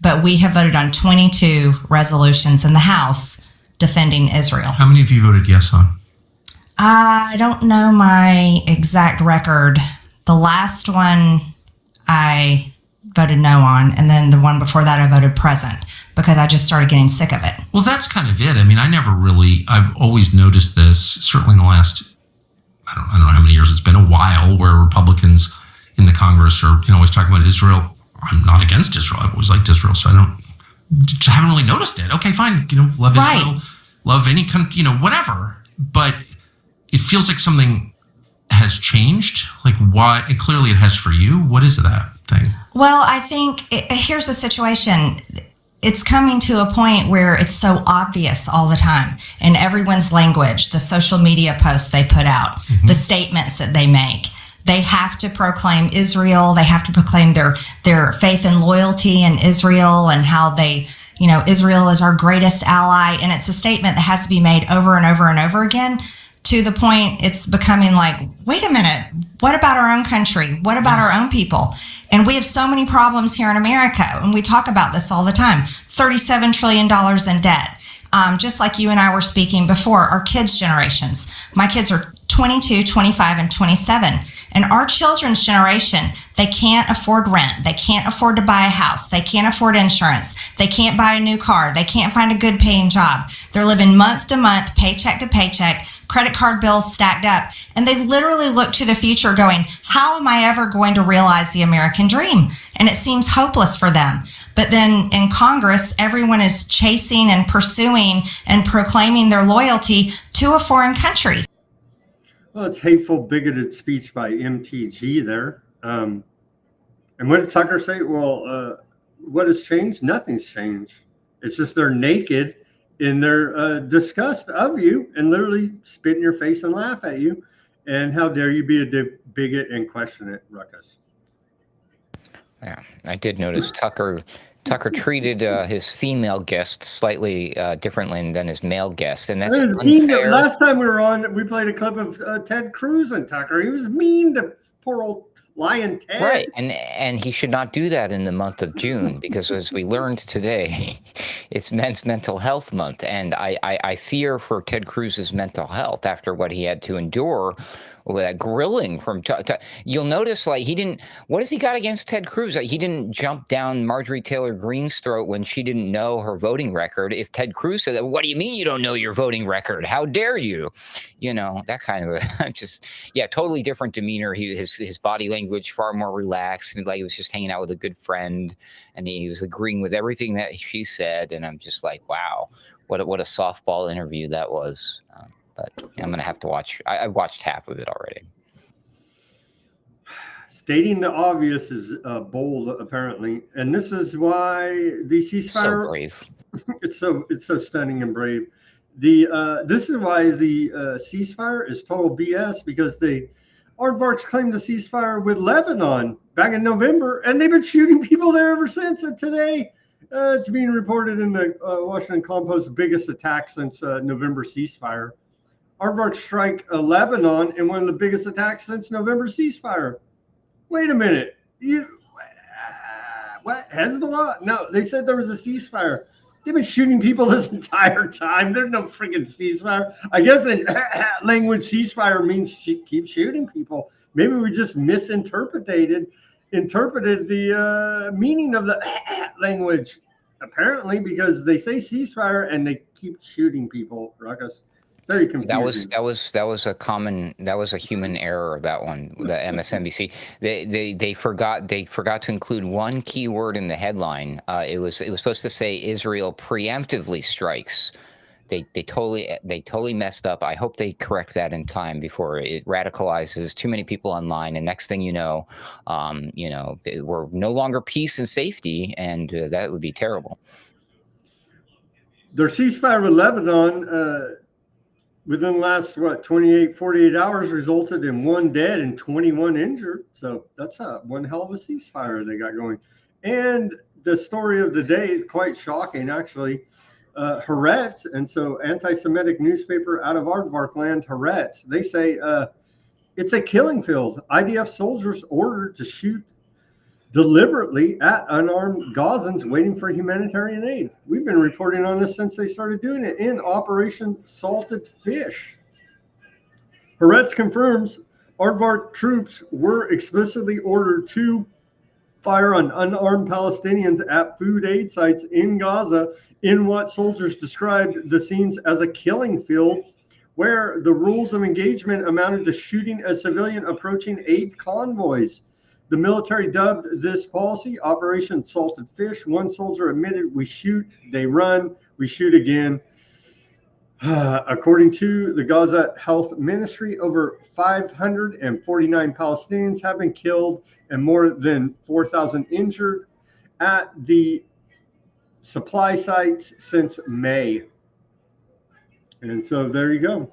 But we have voted on 22 resolutions in the House defending Israel. How many of you voted yes on? I don't know my exact record. The last one I voted no on, and then the one before that I voted present because I just started getting sick of it. Well, that's kind of it. I mean, I've always noticed this, certainly in the last, I don't know how many years it's been, a while, where Republicans in the Congress are, always talking about Israel. I'm not against Israel. I've always liked Israel, so I haven't really noticed it. Okay, fine. Love Israel, love any country, whatever. But it feels like something has changed. Like why? And clearly it has for you. What is that thing? Well, I think here's the situation. It's coming to a point where it's so obvious all the time in everyone's language, the social media posts they put out, the statements that they make. They have to proclaim Israel. They have to proclaim their faith and loyalty in Israel and how they, Israel is our greatest ally. And it's a statement that has to be made over and over and over again, to the point it's becoming like, wait a minute, what about our own country? What about our own people? And we have so many problems here in America, and we talk about this all the time. $37 trillion in debt. Just like you and I were speaking before, our kids' generations. My kids are 22, 25, and 27. And our children's generation, they can't afford rent. They can't afford to buy a house. They can't afford insurance. They can't buy a new car. They can't find a good paying job. They're living month to month, paycheck to paycheck, credit card bills stacked up. And they literally look to the future going, how am I ever going to realize the American dream? And it seems hopeless for them. But then in Congress, everyone is chasing and pursuing and proclaiming their loyalty to a foreign country. Well, it's hateful, bigoted speech by MTG there. And what did Tucker say? Well, what has changed? Nothing's changed. It's just they're naked in their disgust of you and literally spit in your face and laugh at you. And how dare you be a bigot and question it, Ruckus? Yeah, I did notice Tucker treated his female guests slightly differently than his male guests, and that's unfair. Last time we were on, we played a clip of Ted Cruz and Tucker. He was mean to poor old Lion Ted. Right, and he should not do that in the month of June because, as we learned today, it's Men's Mental Health Month, and I fear for Ted Cruz's mental health after what he had to endure with that grilling from you'll notice, like, he didn't. What has he got against Ted Cruz? Like, he didn't jump down Marjorie Taylor Greene's throat when she didn't know her voting record. If Ted Cruz said, "What do you mean you don't know your voting record? How dare you?" That kind of totally different demeanor. His body language far more relaxed, and like he was just hanging out with a good friend, and he was agreeing with everything that she said. And I'm just like, wow, what a softball interview that was. But I'm going to have to watch. I've watched half of it already. Stating the obvious is bold, apparently. And this is why the ceasefire... So brave. It's so stunning and brave. This is why the ceasefire is total BS, because the aardvarks claimed a ceasefire with Lebanon back in November, and they've been shooting people there ever since. And today, it's being reported in the Washington Compost's biggest attack since November ceasefire. Aardvarks strike Lebanon in one of the biggest attacks since November ceasefire. Wait a minute. What? Hezbollah? No, they said there was a ceasefire. They've been shooting people this entire time. There's no freaking ceasefire. I guess in language, ceasefire means keep shooting people. Maybe we just misinterpreted the meaning of the language, apparently, because they say ceasefire and they keep shooting people, Ruckus. Very confusing. That was a human error. That one, the MSNBC, they forgot to include one key word in the headline. It was supposed to say Israel preemptively strikes totally messed up. I hope they correct that in time before it radicalizes too many people online. And next thing you know, we're no longer peace and safety, and that would be terrible. Their ceasefire with Lebanon within the last 48 hours resulted in 1 dead and 21 injured. So that's one hell of a ceasefire they got going. And the story of the day is quite shocking, actually. Haaretz, and so anti-Semitic newspaper out of Aardvark land, Haaretz, they say it's a killing field. IDF soldiers ordered to shoot deliberately at unarmed Gazans waiting for humanitarian aid. We've been reporting on this since they started doing it in Operation Salted Fish. Haaretz confirms Aardvark troops were explicitly ordered to fire on unarmed Palestinians at food aid sites in Gaza in what soldiers described the scenes as a killing field, where the rules of engagement amounted to shooting a civilian approaching aid convoys. The military dubbed this policy Operation Salted Fish. One soldier admitted, "We shoot, they run, we shoot again." According to the Gaza Health Ministry, over 549 Palestinians have been killed and more than 4,000 injured at the supply sites since May. And so there you go.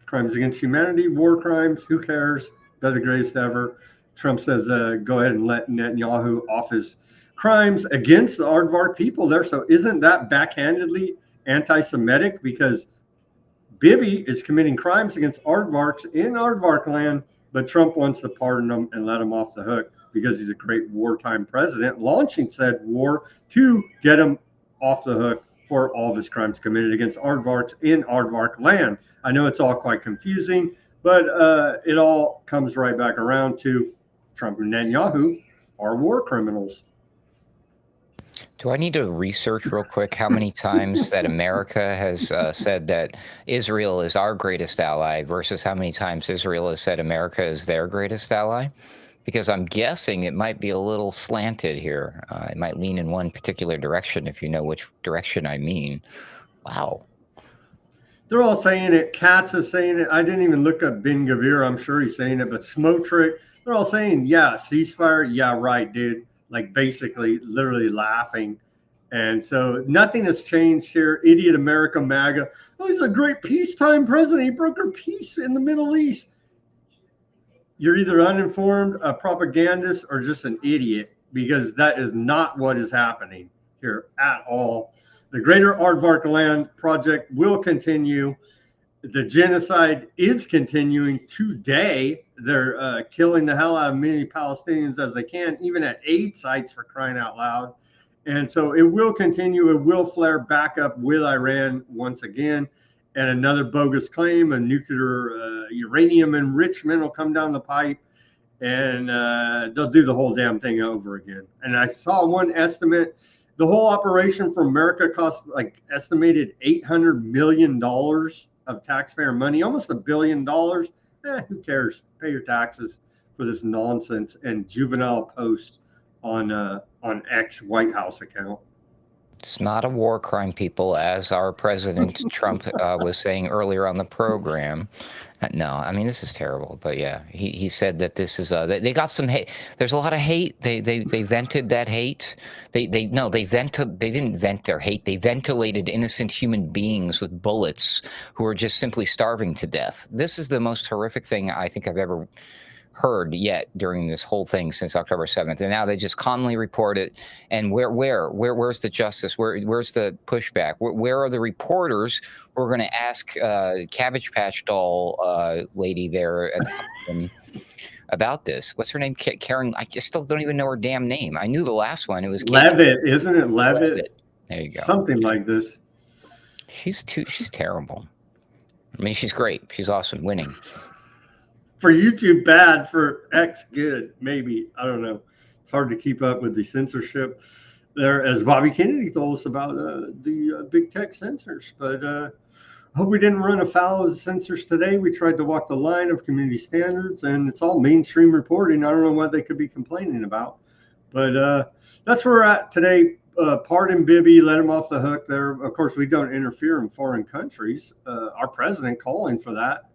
Crimes against humanity, war crimes, who cares? They're the greatest ever. Trump says, go ahead and let Netanyahu off his crimes against the Aardvark people there. So isn't that backhandedly anti-Semitic? Because Bibi is committing crimes against Aardvarks in Aardvark land, but Trump wants to pardon them and let him off the hook because he's a great wartime president, launching said war to get him off the hook for all of his crimes committed against Aardvarks in Aardvark land. I know it's all quite confusing, but it all comes right back around to Trump and Netanyahu are war criminals. Do I need to research real quick how many times that America has said that Israel is our greatest ally versus how many times Israel has said America is their greatest ally? Because I'm guessing it might be a little slanted here. It might lean in one particular direction, if you know which direction I mean. Wow. They're all saying it. Katz is saying it. I didn't even look up Ben Gvir. I'm sure he's saying it. But Smotrich, they're all saying, yeah, ceasefire. Yeah, right, dude. Like basically literally laughing. And so nothing has changed here. Idiot America MAGA. Oh, he's a great peacetime president. He brokered peace in the Middle East. You're either uninformed, a propagandist, or just an idiot, because that is not what is happening here at all. The Greater Aardvark Land Project will continue. The genocide is continuing today. They're killing the hell out of many Palestinians as they can, even at aid sites, for crying out loud. And so it will continue. It will flare back up with Iran once again. And another bogus claim, a nuclear uranium enrichment will come down the pipe, and they'll do the whole damn thing over again. And I saw one estimate. The whole operation for America cost like estimated $800 million of taxpayer money, almost $1 billion. Who cares? Pay your taxes for this nonsense and juvenile post on X White House account. It's not a war crime, people, as our President Trump was saying earlier on the program. No, I mean, this is terrible. But yeah, he said that this is they got some hate. There's a lot of hate. They vented that hate. They didn't vent their hate. They ventilated innocent human beings with bullets who are just simply starving to death. This is the most horrific thing I think I've ever heard yet during this whole thing since October 7th. And now they just calmly report it. And where's the justice? Where's the pushback? Where are the reporters who are going to ask Cabbage Patch Doll lady there at the about this? What's her name? Karen. I still don't even know her damn name. I knew the last one. It was Levitt, isn't it? Levitt. There you go. Something like this. She's terrible. I mean, she's great. She's awesome. Winning. For YouTube, bad. For X, good. Maybe. I don't know. It's hard to keep up with the censorship there, as Bobby Kennedy told us about the big tech censors. But I hope we didn't run afoul of the censors today. We tried to walk the line of community standards, and it's all mainstream reporting. I don't know what they could be complaining about. But that's where we're at today. pardon Bibi, let him off the hook there. Of course, we don't interfere in foreign countries. Our president calling for that,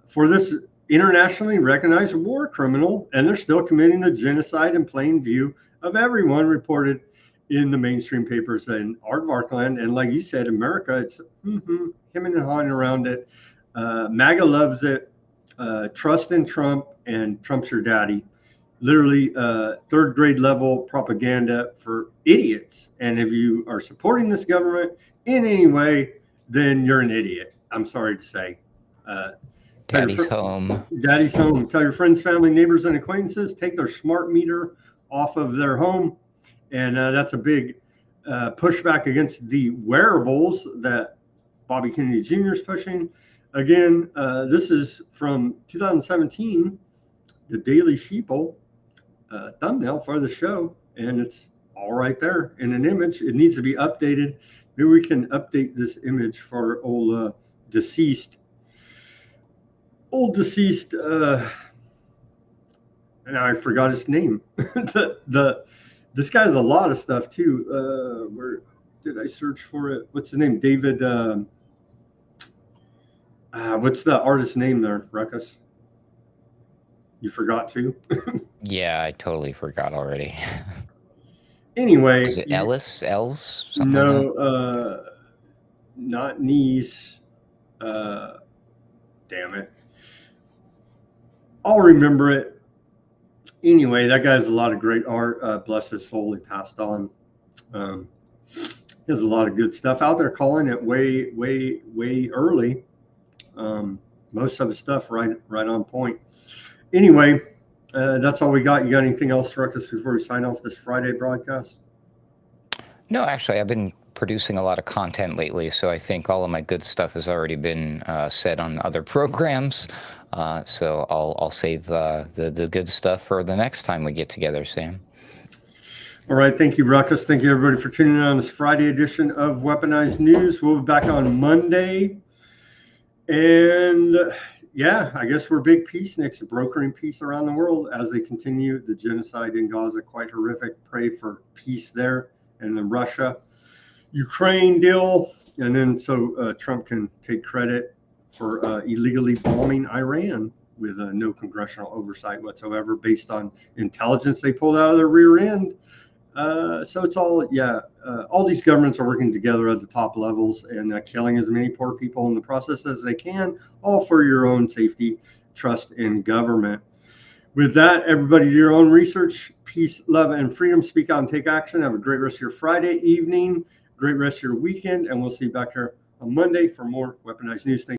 for this internationally recognized war criminal, and they're still committing the genocide in plain view of everyone, reported in the mainstream papers in Aardvark land. And like you said, America, it's him and hawing around it. MAGA loves it. Trust in Trump, and Trump's your daddy. Literally third grade level propaganda for idiots. And if you are supporting this government in any way, then you're an idiot. I'm sorry to say. Daddy's home. Daddy's home. Tell your friends, family, neighbors, and acquaintances, take their smart meter off of their home. And that's a big pushback against the wearables that Bobby Kennedy Jr. is pushing. Again, this is from 2017, the Daily Sheeple thumbnail for the show, and it's all right there in an image. It needs to be updated. Maybe we can update this image for old deceased, and I forgot his name. This guy has a lot of stuff too. Where did I search for it? What's his name? David. What's the artist's name there, Ruckus? You forgot too? Yeah, I totally forgot already. Anyway. Is it Ellis? Els? No, like not Nice. Damn it. I'll remember it. Anyway, that guy has a lot of great art. Bless his soul, he passed on. He has a lot of good stuff out there, calling it way early. Most of his stuff right on point. Anyway, that's all we got. You got anything else, Ruckus, before we sign off this Friday broadcast? No, actually, I've been producing a lot of content lately, so I think all of my good stuff has already been said on other programs. So I'll save the good stuff for the next time we get together, Sam. All right. Thank you, Ruckus. Thank you, everybody, for tuning in on this Friday edition of Weaponized News. We'll be back on Monday. And yeah, I guess we're big peaceniks, brokering peace around the world as they continue the genocide in Gaza. Quite horrific. Pray for peace there. And the Russia-Ukraine deal. And then so Trump can take credit for illegally bombing Iran with no congressional oversight whatsoever, based on intelligence they pulled out of their rear end. So it's all, all these governments are working together at the top levels and killing as many poor people in the process as they can, all for your own safety, trust in government. With that, everybody, do your own research. Peace, love, and freedom. Speak out and take action. Have a great rest of your Friday evening, great rest of your weekend, and we'll see you back here on Monday for more Weaponized News. Thank you.